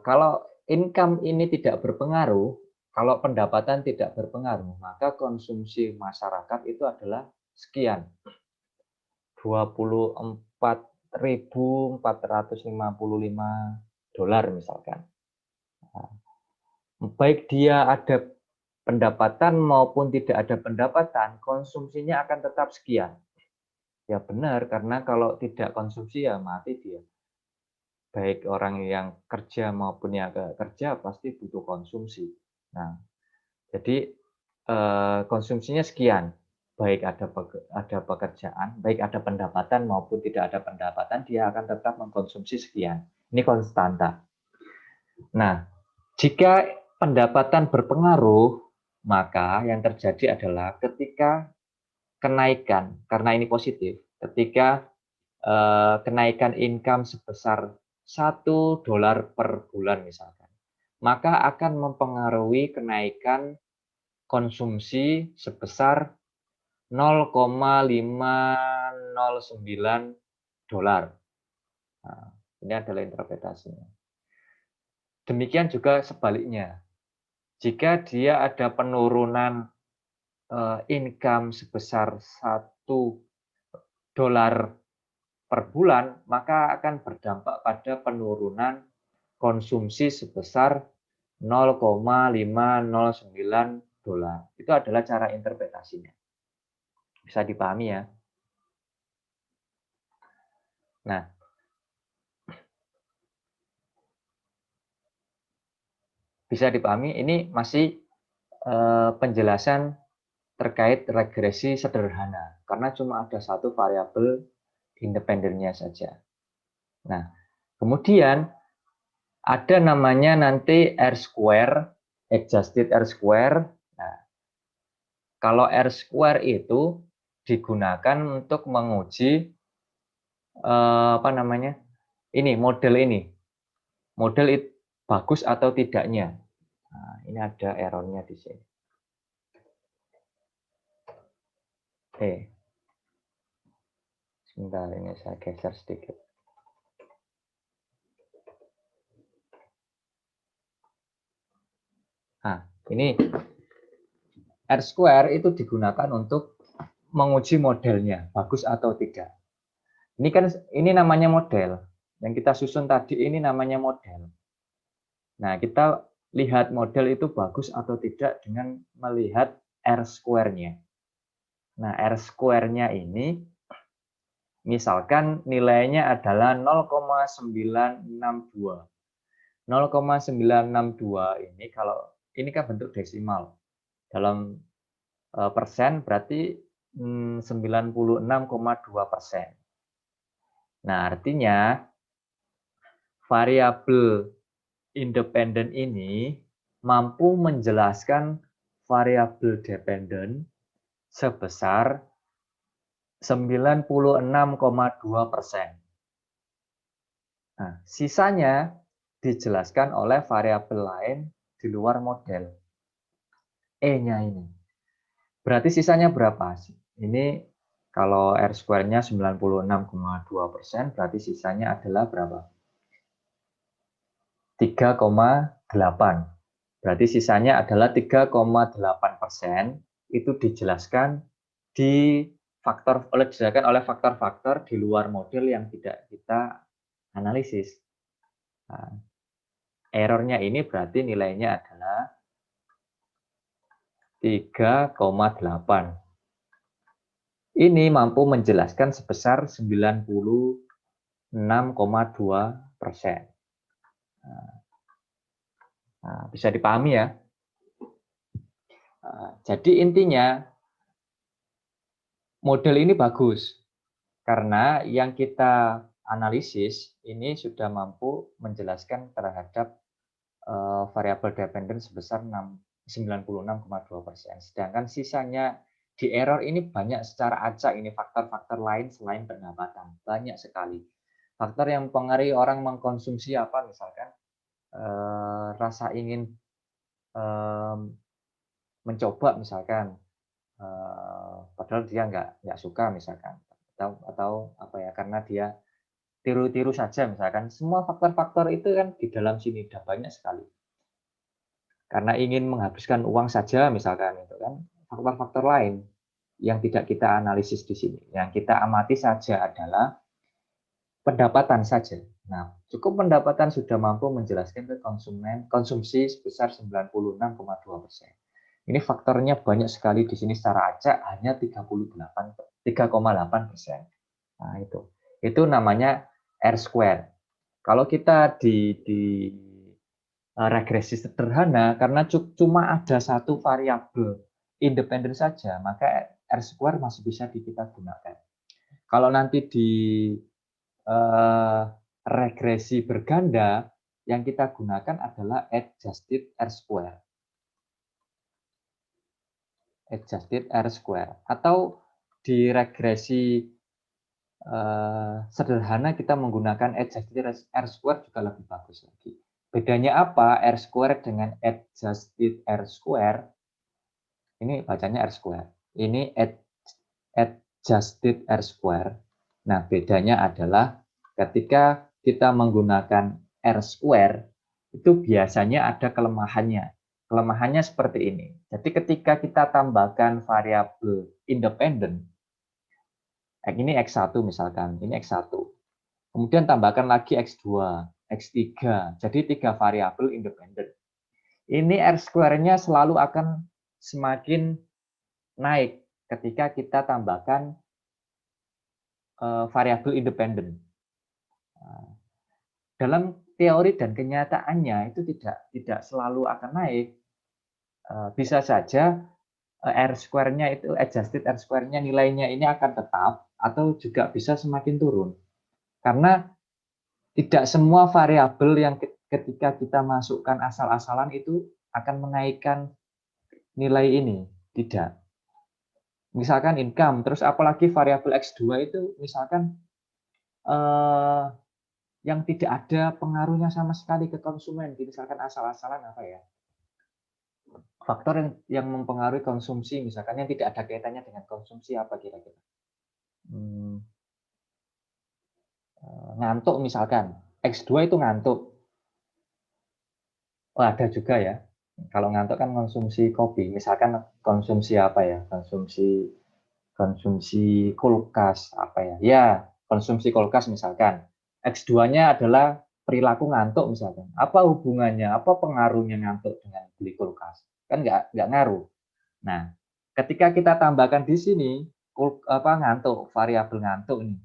Kalau income ini tidak berpengaruh, kalau pendapatan tidak berpengaruh, maka konsumsi masyarakat itu adalah sekian. 24.455 dolar misalkan. Nah, baik dia ada pendapatan maupun tidak ada pendapatan, konsumsinya akan tetap sekian. Ya benar, karena kalau tidak konsumsi ya mati dia. Baik orang yang kerja maupun yang gak kerja pasti butuh konsumsi. Nah, jadi konsumsinya sekian. Baik ada pekerjaan, baik ada pendapatan maupun tidak ada pendapatan, dia akan tetap mengkonsumsi sekian. Ini konstanta. Nah, jika pendapatan berpengaruh, maka yang terjadi adalah ketika kenaikan, karena ini positif, ketika kenaikan income sebesar $1 per bulan misalkan, maka akan mempengaruhi kenaikan konsumsi sebesar $0,509. Nah, ini adalah interpretasinya. Demikian juga sebaliknya. Jika dia ada penurunan income sebesar $1 per bulan, maka akan berdampak pada penurunan konsumsi sebesar $0,509. Itu adalah cara interpretasinya. Bisa dipahami ya. Nah, bisa dipahami, ini masih penjelasan terkait regresi sederhana, karena cuma ada satu variabel independennya saja. Nah, kemudian ada namanya nanti R², adjusted R². Nah, kalau R² itu digunakan untuk menguji model bagus atau tidaknya. Nah, ini ada errornya di sini. Sebentar, ini saya geser sedikit. Nah, ini R² itu digunakan untuk menguji modelnya, bagus atau tidak. Ini namanya model. Yang kita susun tadi ini namanya model. Nah, kita lihat model itu bagus atau tidak dengan melihat R²-nya. Nah, R²-nya ini misalkan nilainya adalah 0,962. 0,962 ini kalau ini kan bentuk desimal. Dalam persen berarti 96,2%. Nah, artinya variabel independen ini mampu menjelaskan variabel dependen sebesar 96,2%. Nah, sisanya dijelaskan oleh variabel lain di luar model. E-nya ini. Berarti sisanya berapa sih? Ini kalau R²-nya 96,2%, berarti sisanya adalah berapa? 3,8. Berarti sisanya adalah 3,8%. Itu dijelaskan di disebabkan oleh faktor-faktor di luar model yang tidak kita analisis. Nah, errornya ini berarti nilainya adalah 3,8. Ini mampu menjelaskan sebesar 96,2%. Nah, bisa dipahami ya. Jadi intinya model ini bagus karena yang kita analisis ini sudah mampu menjelaskan terhadap variabel dependen sebesar 96,2%. Sedangkan sisanya di error ini banyak secara acak, ini faktor-faktor lain selain pendapatan. Banyak sekali. Faktor yang mempengaruhi orang mengkonsumsi apa misalkan rasa ingin mencoba misalkan, padahal dia nggak suka misalkan, atau apa ya, karena dia tiru-tiru saja misalkan. Semua faktor-faktor itu kan di dalam sini udah banyak sekali. Karena ingin menghabiskan uang saja misalkan, itu kan faktor-faktor lain yang tidak kita analisis di sini. Yang kita amati saja adalah pendapatan saja. Nah, cukup pendapatan sudah mampu menjelaskan ke konsumen konsumsi sebesar 96,2%. Ini faktornya banyak sekali di sini secara acak hanya 3,8%. Nah, itu namanya R-square. Kalau kita di regresi sederhana, karena cuma ada satu variabel independen saja, maka R-square masih bisa kita gunakan. Kalau nanti di regresi berganda, yang kita gunakan adalah adjusted R-square. Adjusted R-square. Atau di regresi sederhana kita menggunakan adjusted R-square juga lebih bagus lagi. Bedanya apa R-square dengan adjusted R-square? Ini bacanya R-square. Ini adjusted R-square. Nah, bedanya adalah ketika kita menggunakan R-square, itu biasanya ada kelemahannya. Kelemahannya seperti ini. Jadi ketika kita tambahkan variabel independen, ini X1 misalkan, ini X1. Kemudian tambahkan lagi X2, X3. Jadi 3 variabel independen. Ini R-square-nya selalu akan semakin naik ketika kita tambahkan variabel independen. Dalam teori dan kenyataannya itu tidak selalu akan naik. Bisa saja R-square-nya itu adjusted R-square-nya nilainya ini akan tetap atau juga bisa semakin turun. Karena tidak semua variabel yang ketika kita masukkan asal-asalan itu akan menaikkan nilai ini, tidak. Misalkan income, terus apalagi variabel X2 itu misalkan yang tidak ada pengaruhnya sama sekali ke konsumen, misalkan asal-asalan apa ya? Faktor yang mempengaruhi konsumsi, misalkan yang tidak ada kaitannya dengan konsumsi apa kira-kira? Ngantuk misalkan, X2 itu ngantuk. Oh, ada juga ya. Kalau ngantuk kan konsumsi kopi, misalkan konsumsi apa ya? Konsumsi kulkas apa ya? Ya, konsumsi kulkas misalkan. X2-nya adalah perilaku ngantuk misalkan. Apa hubungannya? Apa pengaruhnya ngantuk dengan beli kulkas? Kan nggak ngaruh. Nah, ketika kita tambahkan di sini ngantuk, variabel ngantuk nih,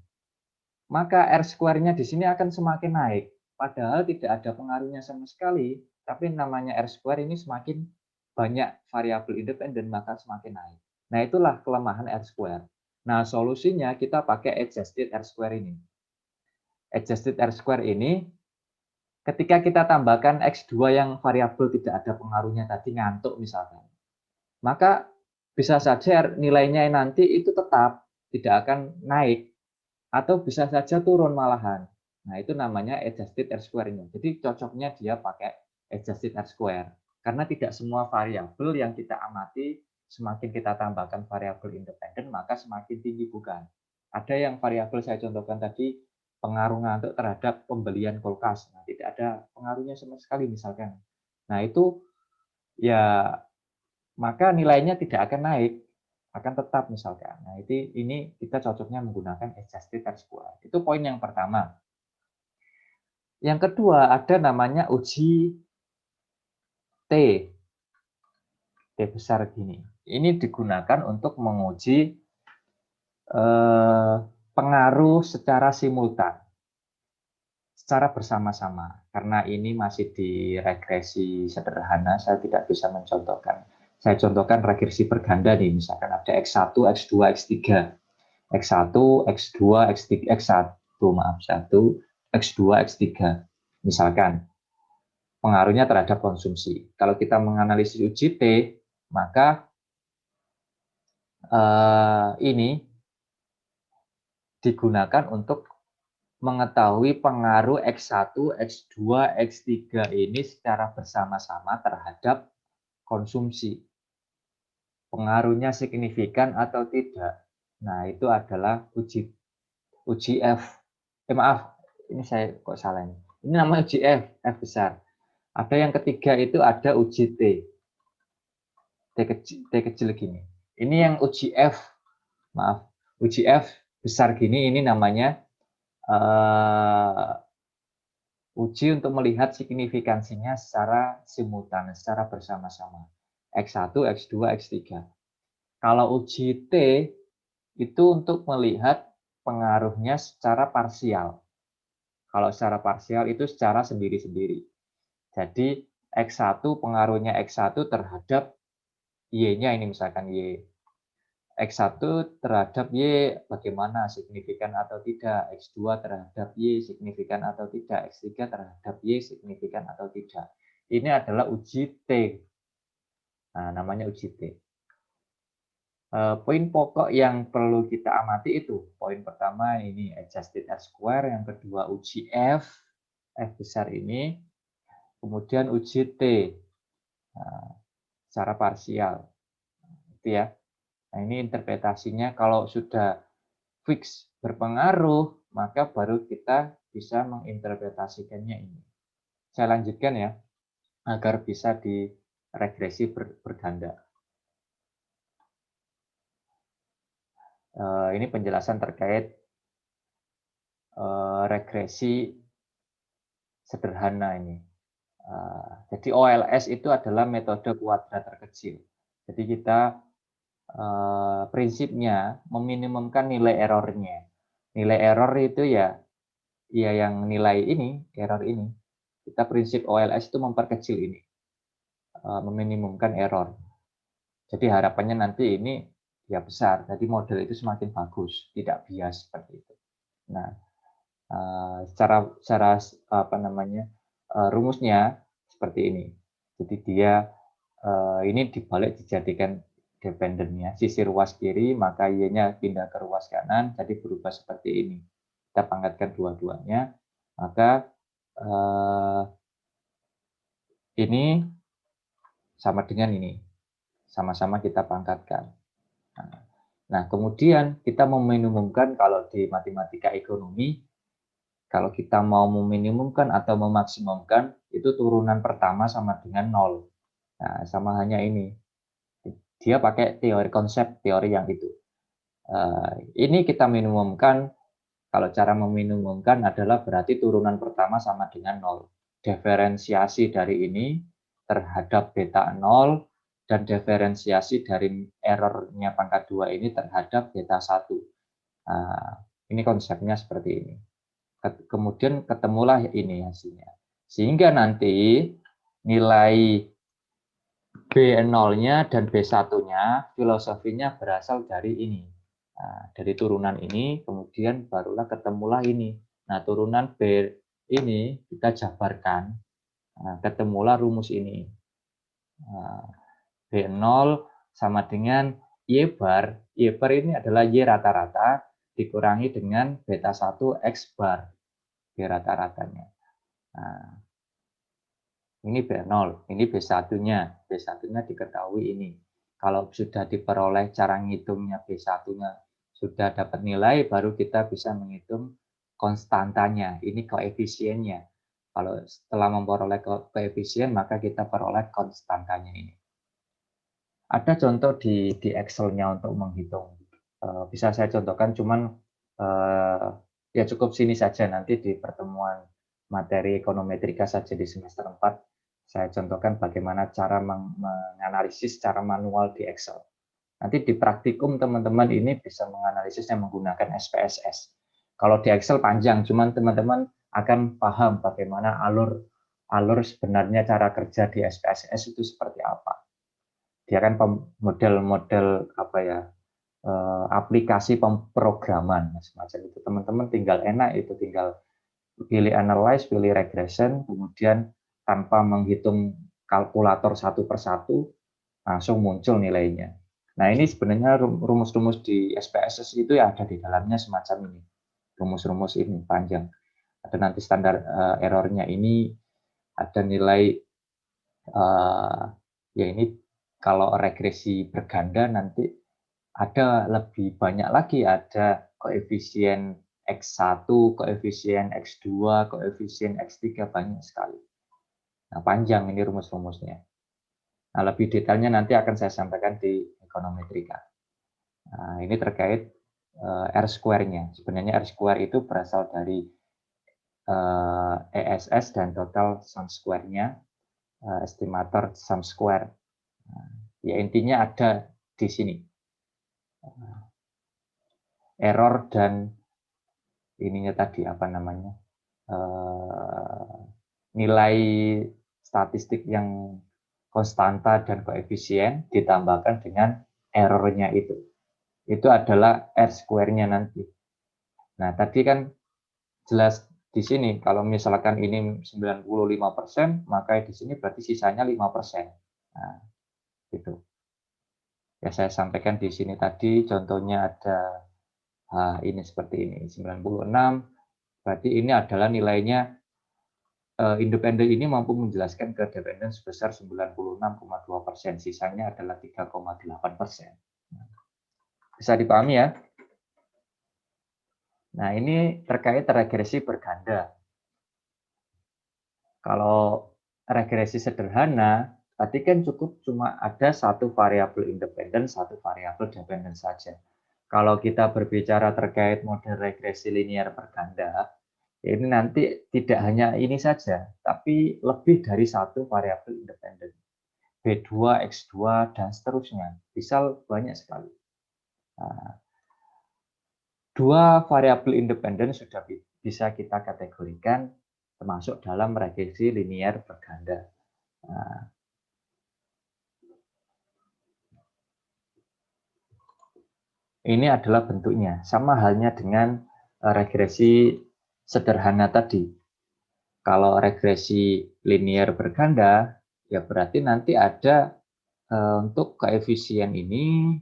maka R-square-nya di sini akan semakin naik. Padahal tidak ada pengaruhnya sama sekali, tapi namanya R-square ini semakin banyak variabel independen, maka semakin naik. Nah, itulah kelemahan R-square. Nah, solusinya kita pakai adjusted R-square ini. Adjusted R-square ini, ketika kita tambahkan X2 yang variabel tidak ada pengaruhnya tadi, ngantuk misalkan, maka bisa saja nilainya nanti itu tetap tidak akan naik, atau bisa saja turun malahan. Nah, itu namanya adjusted R-square-nya. Jadi cocoknya dia pakai adjusted R-square. Karena tidak semua variabel yang kita amati, semakin kita tambahkan variabel independen, maka semakin tinggi, bukan. Ada yang variabel saya contohkan tadi, pengaruh ngantuk terhadap pembelian kulkas. Nah, tidak ada pengaruhnya sama sekali misalkan. Nah, itu ya maka nilainya tidak akan naik. akan tetap misalkan. Nah, ini kita cocoknya menggunakan adjusted R-square. Itu poin yang pertama. Yang kedua, ada namanya uji T. T besar gini. Ini digunakan untuk menguji pengaruh secara simultan, secara bersama-sama. Karena ini masih di regresi sederhana, saya tidak bisa mencontohkan. Saya contohkan regresi berganda nih, misalkan ada X1, X2, X3. X1, X2, X3, X1, maaf, 1, X2, X3. Misalkan, pengaruhnya terhadap konsumsi. Kalau kita menganalisis uji T, maka ini digunakan untuk mengetahui pengaruh X1, X2, X3 ini secara bersama-sama terhadap konsumsi. Pengaruhnya signifikan atau tidak. Nah, itu adalah uji F. Maaf, ini saya kok salah ini. Ini namanya uji F, F besar. Ada yang ketiga itu ada uji T. T kecil gini. Ini yang uji F, maaf, uji F besar gini, ini namanya uji untuk melihat signifikansinya secara simultan, secara bersama-sama. X1, X2, X3. Kalau uji T itu untuk melihat pengaruhnya secara parsial. Kalau secara parsial itu secara sendiri-sendiri. Jadi X1 pengaruhnya X1 terhadap Y-nya ini misalkan Y. X1 terhadap Y bagaimana, signifikan atau tidak, X2 terhadap Y signifikan atau tidak, X3 terhadap Y signifikan atau tidak. Ini adalah uji T. Nah, namanya uji T. Poin pokok yang perlu kita amati itu, poin pertama ini adjusted R-square, yang kedua uji F, F besar ini, kemudian uji T secara parsial. Itu ya. Nah, ini interpretasinya kalau sudah fix berpengaruh, maka baru kita bisa menginterpretasikannya ini. Saya lanjutkan ya, agar bisa diregresi berganda. Ini penjelasan terkait regresi sederhana ini. Jadi OLS itu adalah metode kuadrat terkecil. Jadi kita prinsipnya meminimumkan nilai errornya. Nilai error itu ya yang nilai ini, error ini. Kita prinsip OLS itu memperkecil ini, meminimumkan error. Jadi harapannya nanti ini ya besar, jadi model itu semakin bagus, tidak bias seperti itu. Nah, secara apa namanya rumusnya seperti ini. Jadi dia ini dibalik dijadikan dependennya, sisi ruas kiri maka Y-nya pindah ke ruas kanan, jadi berubah seperti ini. Kita pangkatkan dua-duanya, maka ini sama dengan ini, sama-sama kita pangkatkan. Nah, kemudian kita meminimumkan kalau di matematika ekonomi, kalau kita mau meminimumkan atau memaksimumkan, itu turunan pertama sama dengan 0. Nah, sama hanya ini. Dia pakai konsep teori yang itu. Ini kita minimumkan, kalau cara meminimumkan adalah berarti turunan pertama sama dengan 0. Diferensiasi dari ini terhadap beta 0, dan diferensiasi dari errornya pangkat 2 ini terhadap beta 1. Nah, ini konsepnya seperti ini. Kemudian ketemulah ini hasilnya. Sehingga nanti nilai B0-nya dan B1-nya filosofinya berasal dari ini. Nah, dari turunan ini, kemudian barulah ketemulah ini. Nah, turunan B ini kita jabarkan, nah, ketemulah rumus ini. Nah, B0 sama dengan Y bar. Y bar ini adalah Y rata-rata dikurangi dengan beta 1 X bar. Y rata-ratanya. Nah, ini B0, ini B1-nya. B1-nya diketahui ini. Kalau sudah diperoleh cara ngitungnya B1-nya sudah dapat nilai, baru kita bisa menghitung konstantanya. Ini koefisiennya. Kalau setelah memperoleh koefisien, maka kita peroleh konstantanya ini. Ada contoh di Excel-nya untuk menghitung. Bisa saya contohkan, cuman ya cukup sini saja, nanti di pertemuan materi ekonometrika saja di semester 4 saya contohkan bagaimana cara menganalisis secara manual di Excel. Nanti di praktikum teman-teman ini bisa menganalisisnya menggunakan SPSS. Kalau di Excel panjang, cuman teman-teman akan paham bagaimana alur sebenarnya cara kerja di SPSS itu seperti apa. Dia kan model-model apa ya, aplikasi pemrograman semacam itu. Teman-teman tinggal enak itu, tinggal pilih analyze, pilih regression, kemudian tanpa menghitung kalkulator satu persatu langsung muncul nilainya. Nah, ini sebenarnya rumus-rumus di SPSS itu ya ada di dalamnya semacam ini. Rumus-rumus ini panjang. Ada nanti standar errornya ini, ada nilai ya ini kalau regresi berganda nanti ada lebih banyak lagi, ada koefisien X1, koefisien X2, koefisien X3, banyak sekali. Nah, panjang ini rumus-rumusnya. Nah, lebih detailnya nanti akan saya sampaikan di ekonometrika. Nah, ini terkait R square-nya. Sebenarnya R square itu berasal dari ESS dan total sum square-nya, estimator sum square. Nah, ya intinya ada di sini. Error dan ininya tadi apa namanya? Nilai statistik yang konstanta dan koefisien ditambahkan dengan errornya itu. Itu adalah R square-nya nanti. Nah, tadi kan jelas di sini kalau misalkan ini 95%, maka di sini berarti sisanya 5%. Nah, gitu. Ya saya sampaikan di sini tadi contohnya ada ini seperti ini, 96, berarti ini adalah nilainya independen ini mampu menjelaskan ke dependen sebesar 96,2%, sisanya adalah 3,8%. Bisa dipahami ya? Nah, ini terkait regresi berganda. Kalau regresi sederhana, tadi kan cukup cuma ada satu variabel independen, satu variabel dependen saja. Kalau kita berbicara terkait model regresi linear berganda, ini nanti tidak hanya ini saja, tapi lebih dari satu variabel independen. B2, X2, dan seterusnya. Bisa banyak sekali. Nah, dua variabel independen sudah bisa kita kategorikan termasuk dalam regresi linear berganda. Nah, ini adalah bentuknya. Sama halnya dengan regresi sederhana tadi. Kalau regresi linear berganda, ya berarti nanti ada untuk koefisien ini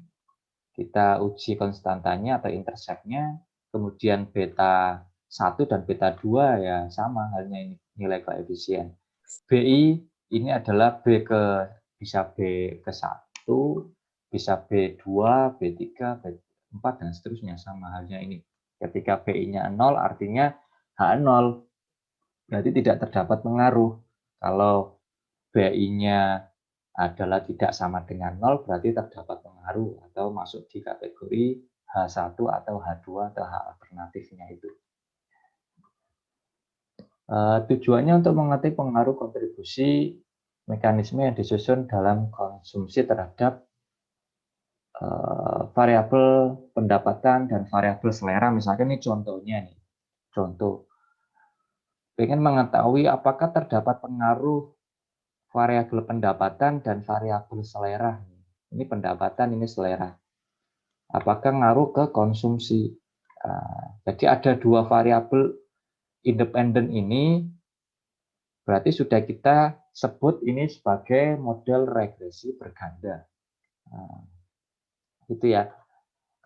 kita uji konstantanya atau interseptnya, kemudian beta 1 dan beta 2 ya sama halnya ini nilai koefisien. BI ini adalah bisa B ke 1, bisa B2, B3, B4 dan seterusnya, sama halnya ini. Ketika BI-nya 0 artinya H0, berarti tidak terdapat pengaruh. Kalau BI-nya adalah tidak sama dengan 0, berarti terdapat pengaruh atau masuk di kategori H1 atau H2 atau H alternatifnya itu. Tujuannya untuk mengerti pengaruh kontribusi mekanisme yang disusun dalam konsumsi terhadap variabel pendapatan dan variabel selera. Misalkan ini contohnya nih, contoh. Pengen mengetahui apakah terdapat pengaruh variabel pendapatan dan variabel selera. Ini pendapatan, ini selera. Apakah ngaruh ke konsumsi? Jadi ada dua variabel independen ini, berarti sudah kita sebut ini sebagai model regresi berganda. Itu ya.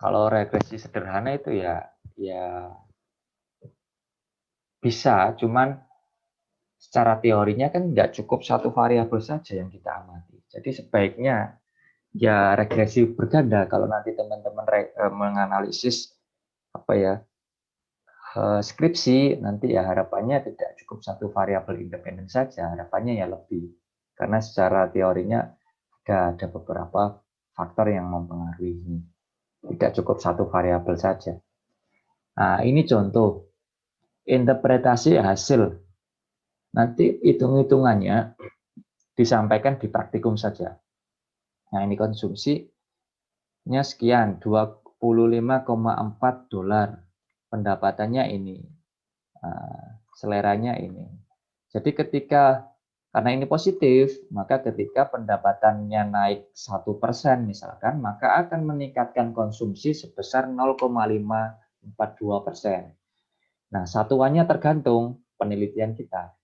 Kalau regresi sederhana itu ya bisa, cuman secara teorinya kan nggak cukup satu variabel saja yang kita amati. Jadi sebaiknya ya regresi berganda kalau nanti teman-teman menganalisis apa ya skripsi, nanti ya harapannya tidak cukup satu variabel independen saja, harapannya ya lebih, karena secara teorinya ada beberapa faktor yang mempengaruhi ini. Tidak cukup satu variabel saja. Nah, ini contoh interpretasi hasil. Nanti hitung-hitungannya disampaikan di praktikum saja. Nah, ini konsumsinya sekian, 25,4 dolar. Pendapatannya ini. Seleranya ini. Jadi karena ini positif, maka ketika pendapatannya naik 1% misalkan, maka akan meningkatkan konsumsi sebesar 0,542%. Nah, satuannya tergantung penelitian kita.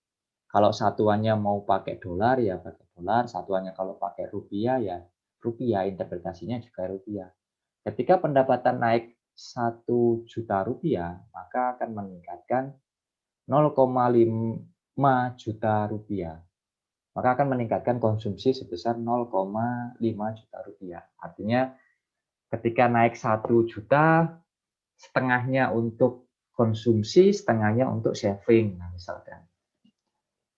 Kalau satuannya mau pakai dolar, ya pakai dolar. Satuannya kalau pakai rupiah, ya rupiah. Interpretasinya juga rupiah. Ketika pendapatan naik 1 juta rupiah, maka akan meningkatkan 0,5 juta rupiah. Maka akan meningkatkan konsumsi sebesar 0,5 juta rupiah. Artinya ketika naik 1 juta, setengahnya untuk konsumsi, setengahnya untuk saving, misalkan.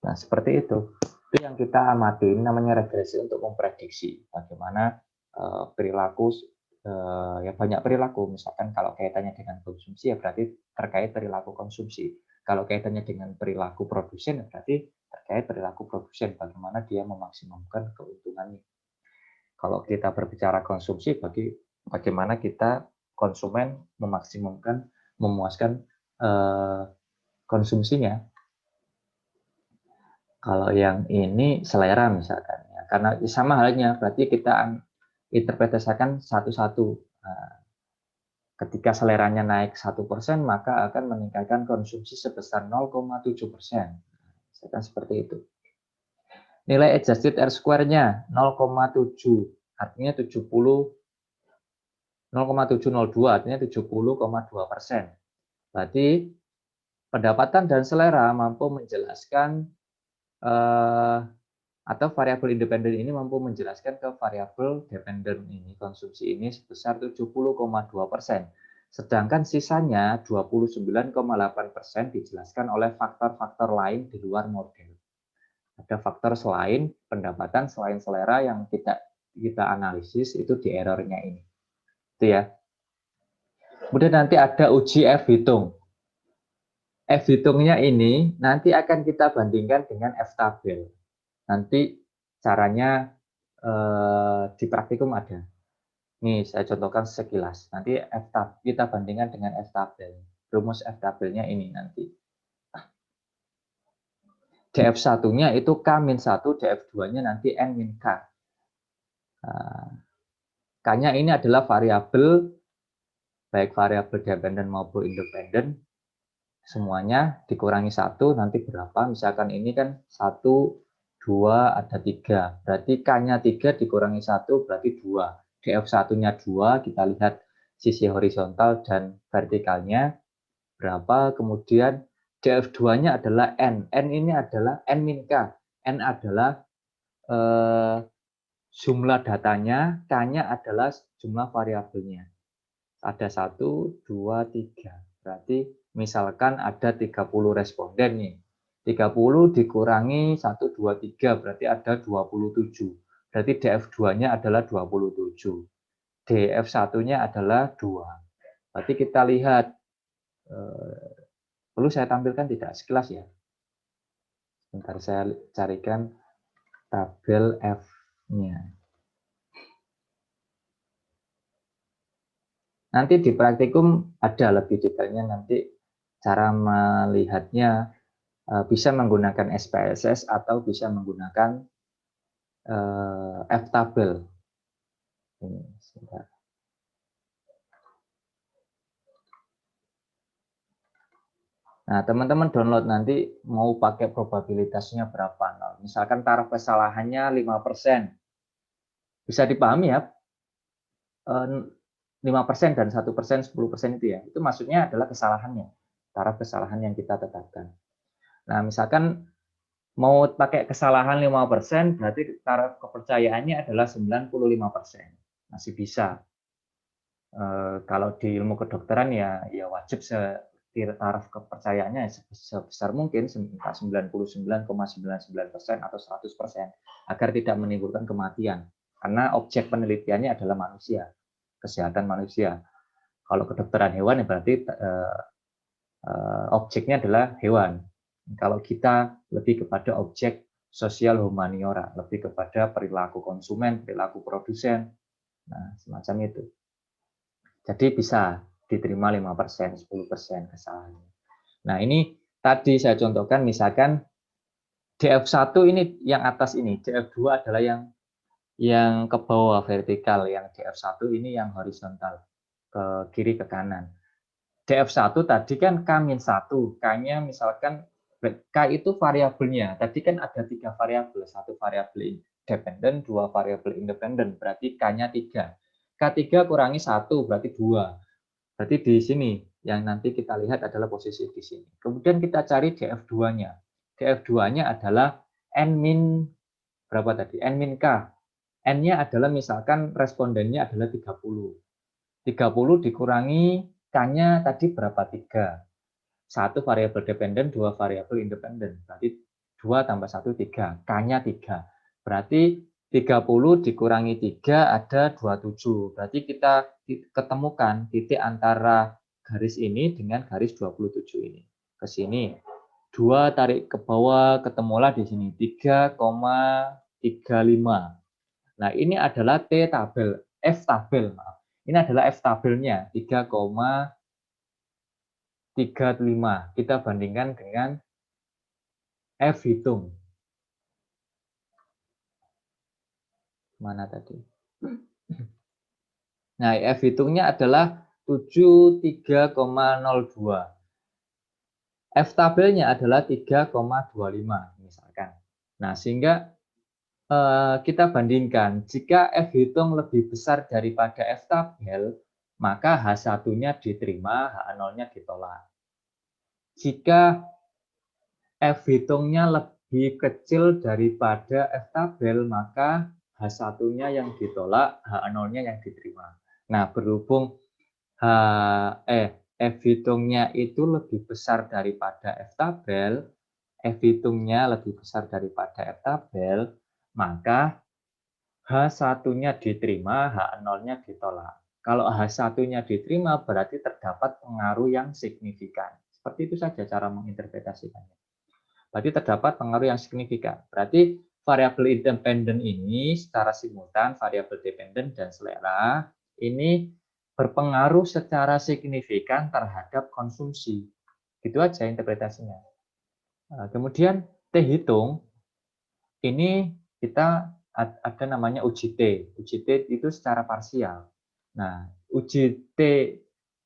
Nah, seperti itu. Itu yang kita amati, ini namanya regresi untuk memprediksi bagaimana perilaku, ya banyak perilaku. Misalkan kalau kaitannya dengan konsumsi, ya berarti terkait perilaku konsumsi. Kalau kaitannya dengan perilaku produsen, berarti terkait perilaku produsen, bagaimana dia memaksimalkan keuntungannya. Kalau kita berbicara konsumsi, bagaimana kita konsumen memaksimumkan, memuaskan konsumsinya. Kalau yang ini selera misalkan, ya. Karena sama halnya, berarti kita interpretasikan satu-satu. Nah, ketika seleranya naik 1%, maka akan meningkatkan konsumsi sebesar 0,7%. Misalkan seperti itu. Nilai adjusted R square-nya 0,7, artinya 0,702, artinya 70,2%. Berarti pendapatan dan selera mampu menjelaskan atau variabel independen ini mampu menjelaskan ke variabel dependen ini, konsumsi ini sebesar 70,2%. Sedangkan sisanya 29,8% dijelaskan oleh faktor-faktor lain di luar model. Ada faktor selain pendapatan, selain selera yang kita analisis itu di errornya ini. Itu ya. Kemudian nanti ada uji F hitung. F hitungnya ini nanti akan kita bandingkan dengan F tabel. Nanti caranya di praktikum ada. Nih saya contohkan sekilas. Nanti kita bandingkan dengan F tabel. Rumus F tabelnya ini nanti. DF1-nya itu K-1, DF2-nya nanti N-K. K-nya ini adalah variabel, baik variabel dependen maupun independen, semuanya dikurangi 1, nanti berapa? Misalkan ini kan 1, 2, ada 3. Berarti K-nya 3 dikurangi 1, berarti 2. DF1-nya 2, kita lihat sisi horizontal dan vertikalnya berapa. Kemudian DF2-nya adalah N. N ini adalah N-K. N adalah jumlah datanya, K-nya adalah jumlah variabelnya. Ada 1, 2, 3. Berarti misalkan ada 30 responden nih. 30 dikurangi 1, 2, 3, berarti ada 27. Berarti DF2-nya adalah 27. DF1-nya adalah 2. Berarti kita lihat, perlu saya tampilkan tidak sekilas ya. Sebentar saya carikan tabel F-nya. Nanti di praktikum ada lebih detailnya, nanti cara melihatnya bisa menggunakan SPSS atau bisa menggunakan F-tabel. Ini, sebentar. Nah, teman-teman download nanti mau pakai probabilitasnya berapa. Misalkan taraf kesalahannya 5%. Bisa dipahami ya, 5% dan 1%, 10% itu ya. Itu maksudnya adalah kesalahannya, taraf kesalahan yang kita tetapkan. Nah, misalkan mau pakai kesalahan 5%, berarti taraf kepercayaannya adalah 95%. Masih bisa. Kalau di ilmu kedokteran ya wajib taraf kepercayaannya sebesar mungkin 99,99% atau 100% agar tidak menimbulkan kematian. karena objek penelitiannya adalah manusia, kesehatan manusia. Kalau kedokteran hewan ya berarti objeknya adalah hewan. Kalau kita lebih kepada objek sosial humaniora, lebih kepada perilaku konsumen, perilaku produsen, nah semacam itu. Jadi bisa diterima 5%, 10% kesalahannya. Nah ini tadi saya contohkan misalkan DF1 ini yang atas ini, DF2 adalah yang ke bawah vertikal, yang DF1 ini yang horizontal, ke kiri ke kanan. DF1 tadi kan K-1, K-nya misalkan K itu variabelnya. Tadi kan ada 3 variabel, 1 variabel dependen, 2 variabel independen, berarti K-nya 3. K3 kurangi 1 berarti 2. Berarti di sini yang nanti kita lihat adalah posisi di sini. Kemudian kita cari DF2-nya. DF2-nya adalah N- berapa tadi? N-K. N-nya adalah misalkan respondennya adalah 30. 30 dikurangi K-nya tadi berapa? 3. 1 variabel dependen, 2 variabel independen. Berarti 2 tambah 1, 3. K-nya 3. Berarti 30 dikurangi 3 ada 27. Berarti kita ketemukan titik antara garis ini dengan garis 27 ini. Ke sini. 2 tarik ke bawah, ketemulah di sini. 3,35. Nah, ini adalah T tabel, F tabel, maaf. Ini adalah F tabelnya, 3,35. Kita bandingkan dengan F hitung. Mana tadi? Nah, F hitungnya adalah 73,02. F tabelnya adalah 3,25 misalkan. Nah, sehingga kita bandingkan, jika F hitung lebih besar daripada F tabel, maka H1-nya diterima, H0-nya ditolak. Jika F hitungnya lebih kecil daripada F tabel, maka H1-nya yang ditolak, H0-nya yang diterima. Nah, berhubung F hitungnya itu lebih besar daripada F tabel, F hitungnya lebih besar daripada F tabel, maka H1-nya diterima, H0-nya ditolak. Kalau H1-nya diterima, berarti terdapat pengaruh yang signifikan. Seperti itu saja cara menginterpretasikannya. Berarti terdapat pengaruh yang signifikan. Berarti variabel independen ini secara simultan, variabel dependen dan selera, ini berpengaruh secara signifikan terhadap konsumsi. Itu aja interpretasinya. Kemudian T hitung, ini kita ada namanya uji T. Uji T itu secara parsial. Nah, uji T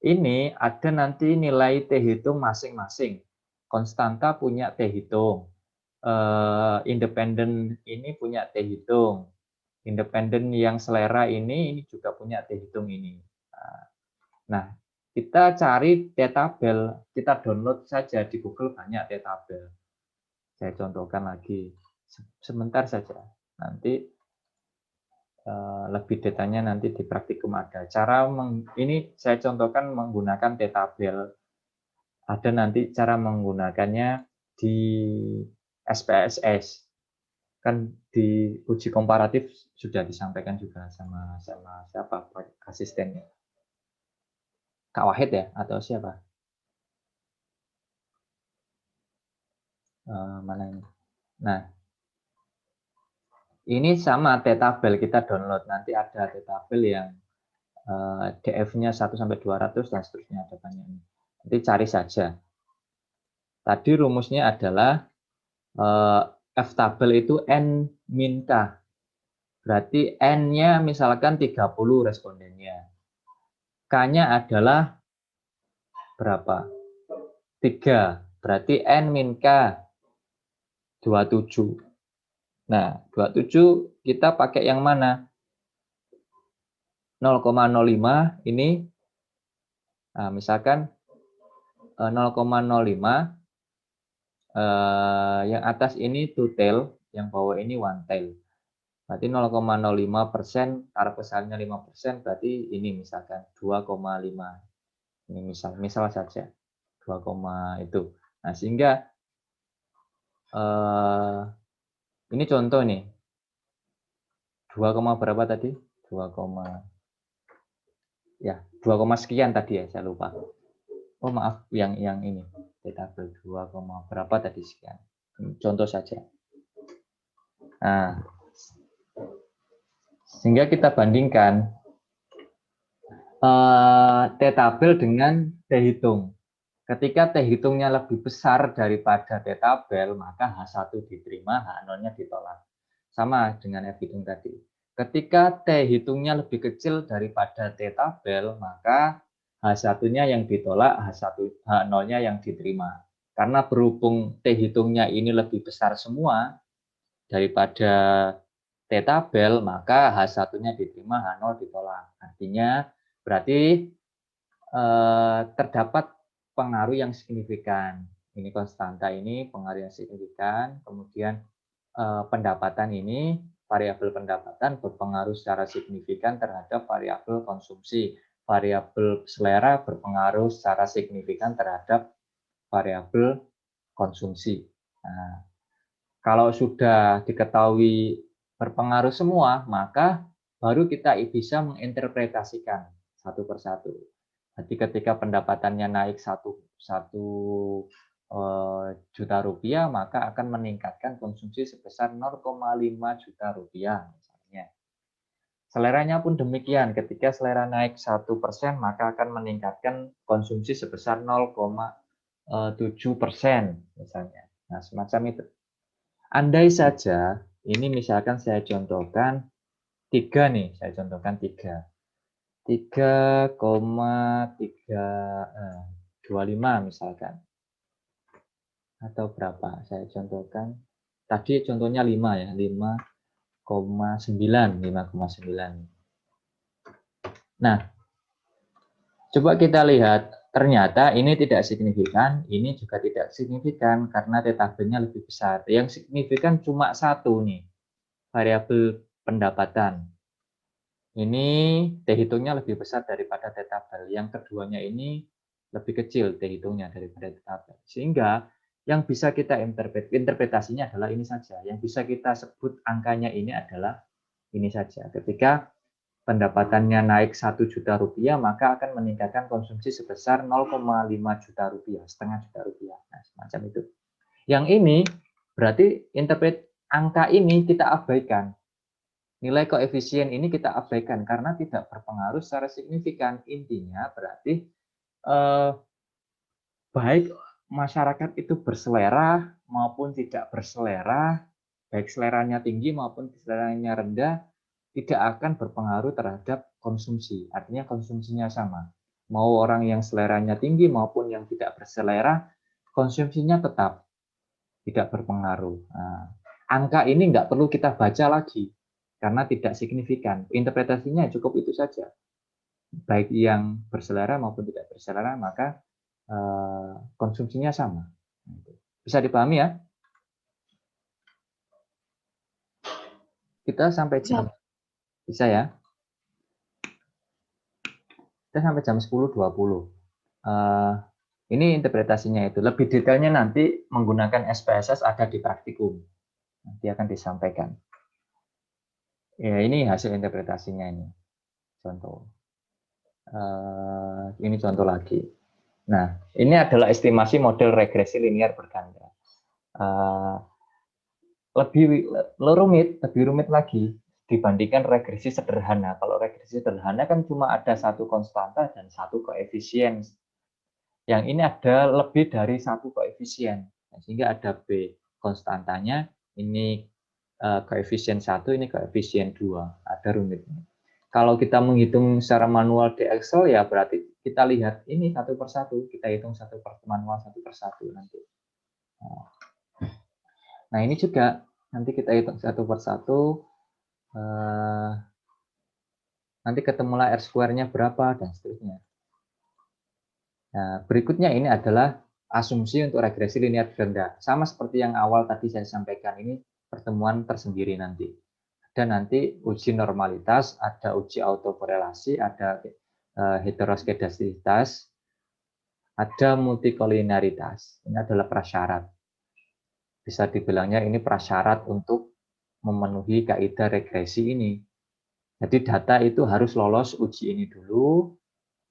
ini ada nanti nilai T hitung masing-masing. Konstanta punya T hitung. Independen ini punya T hitung. Independen yang selera ini juga punya T hitung ini. Nah, kita cari T tabel, kita download saja di Google banyak T tabel. Saya contohkan lagi. Sebentar saja. Nanti lebih detailnya nanti di praktikum ada. Ini saya contohkan menggunakan T tabel. Ada nanti cara menggunakannya di SPSS. Kan di uji komparatif sudah disampaikan juga sama siapa asistennya. Kak Wahid ya atau siapa? Mana ini? Nah, ini sama T tabel kita download. Nanti ada T tabel yang DF-nya 1 sampai 200 dan seterusnya ada banyak. Nanti cari saja. Tadi rumusnya adalah F tabel itu N-K. Berarti N-nya misalkan 30 respondennya. K-nya adalah berapa? 3. Berarti N-K 27. Nah, 27 kita pakai yang mana? 0,05 ini nah, misalkan 0,05 yang atas ini two tail, yang bawah ini one tail. Berarti 0,05%, taruh besarnya 5%, berarti ini misalkan 2,5. Ini misal saja 2, itu. Nah, sehingga ini contoh nih. 2, berapa tadi? 2, ya 2, sekian tadi ya, saya lupa. Oh maaf, yang ini tabel 2, berapa tadi sekian. Contoh saja. Nah, sehingga kita bandingkan T-tabel dengan T-hitung. Ketika T-hitungnya lebih besar daripada T-tabel, maka H1 diterima, H0-nya ditolak. Sama dengan F-hitung tadi. Ketika T-hitungnya lebih kecil daripada T-tabel, maka H1-nya yang ditolak, H0-nya yang diterima. Karena berhubung T-hitungnya ini lebih besar semua daripada T-tabel, maka H1-nya diterima, H0 ditolak. Artinya berarti terdapat pengaruh yang signifikan. Ini konstanta ini pengaruh yang signifikan. Kemudian pendapatan ini, variabel pendapatan berpengaruh secara signifikan terhadap variabel konsumsi. Variabel selera berpengaruh secara signifikan terhadap variabel konsumsi. Nah, kalau sudah diketahui berpengaruh semua, maka baru kita bisa menginterpretasikan satu persatu. Jadi ketika pendapatannya naik 1 juta rupiah, maka akan meningkatkan konsumsi sebesar 0,5 juta rupiah misalnya. Seleranya pun demikian, ketika selera naik 1%, maka akan meningkatkan konsumsi sebesar 0,7% misalnya. Nah, semacam itu. Andai saja, ini misalkan saya contohkan 3 nih, saya contohkan 3. 3,325 misalkan. Atau berapa? Saya contohkan. Tadi contohnya 5 ya, 5,9. Nah, coba kita lihat. Ternyata ini tidak signifikan, ini juga tidak signifikan karena T-tabelnya lebih besar. Yang signifikan cuma satu nih, variabel pendapatan. Ini T-hitungnya lebih besar daripada T-tabel. Yang keduanya ini lebih kecil T-hitungnya daripada T-tabel. Sehingga yang bisa kita interpretasinya adalah ini saja. Yang bisa kita sebut angkanya ini adalah ini saja. Ketika pendapatannya naik 1 juta rupiah, maka akan meningkatkan konsumsi sebesar 0,5 juta rupiah, setengah juta rupiah. Nah, semacam itu. Yang ini berarti angka ini kita abaikan. Nilai koefisien ini kita abaikan karena tidak berpengaruh secara signifikan. Intinya berarti baik masyarakat itu berselera maupun tidak berselera, baik seleranya tinggi maupun seleranya rendah, tidak akan berpengaruh terhadap konsumsi. Artinya konsumsinya sama. Mau orang yang seleranya tinggi maupun yang tidak berselera, konsumsinya tetap tidak berpengaruh. Nah, angka ini nggak perlu kita baca lagi karena tidak signifikan. Interpretasinya cukup itu saja. Baik yang berselera maupun tidak berselera, maka konsumsinya sama. Bisa dipahami ya? Kita sampai jam, bisa ya? Kita sampai jam 10.20. Ini interpretasinya itu. Lebih detailnya nanti menggunakan SPSS ada di praktikum. Nanti akan disampaikan. Ya, ini hasil interpretasinya ini. Contoh. Ini contoh lagi. Nah, ini adalah estimasi model regresi linear berganda. Lebih rumit lagi dibandingkan regresi sederhana. Kalau regresi sederhana kan cuma ada satu konstanta dan satu koefisien. Yang ini ada lebih dari satu koefisien, sehingga ada B konstantanya, ini koefisien 1, ini koefisien 2, ada rumitnya. Kalau kita menghitung secara manual di Excel, ya berarti kita lihat ini satu persatu, kita hitung manual satu persatu nanti. Nah ini juga nanti kita hitung satu persatu, nanti ketemulah R-square-nya berapa dan seterusnya. Nah, berikutnya ini adalah asumsi untuk regresi linear berganda. Sama seperti yang awal tadi saya sampaikan, ini pertemuan tersendiri nanti. Ada nanti uji normalitas, ada uji autokorelasi, ada heteroskedastisitas, ada multikolinaritas. Ini adalah prasyarat. Bisa dibilangnya ini prasyarat untuk memenuhi kaidah regresi ini. Jadi data itu harus lolos uji ini dulu,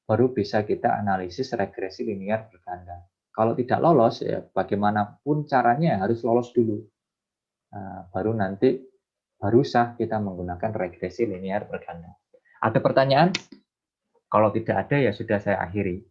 baru bisa kita analisis regresi linear berganda. Kalau tidak lolos, ya bagaimanapun caranya harus lolos dulu. Nah, baru sah kita menggunakan regresi linear berganda. Ada pertanyaan? Kalau tidak ada, ya sudah saya akhiri.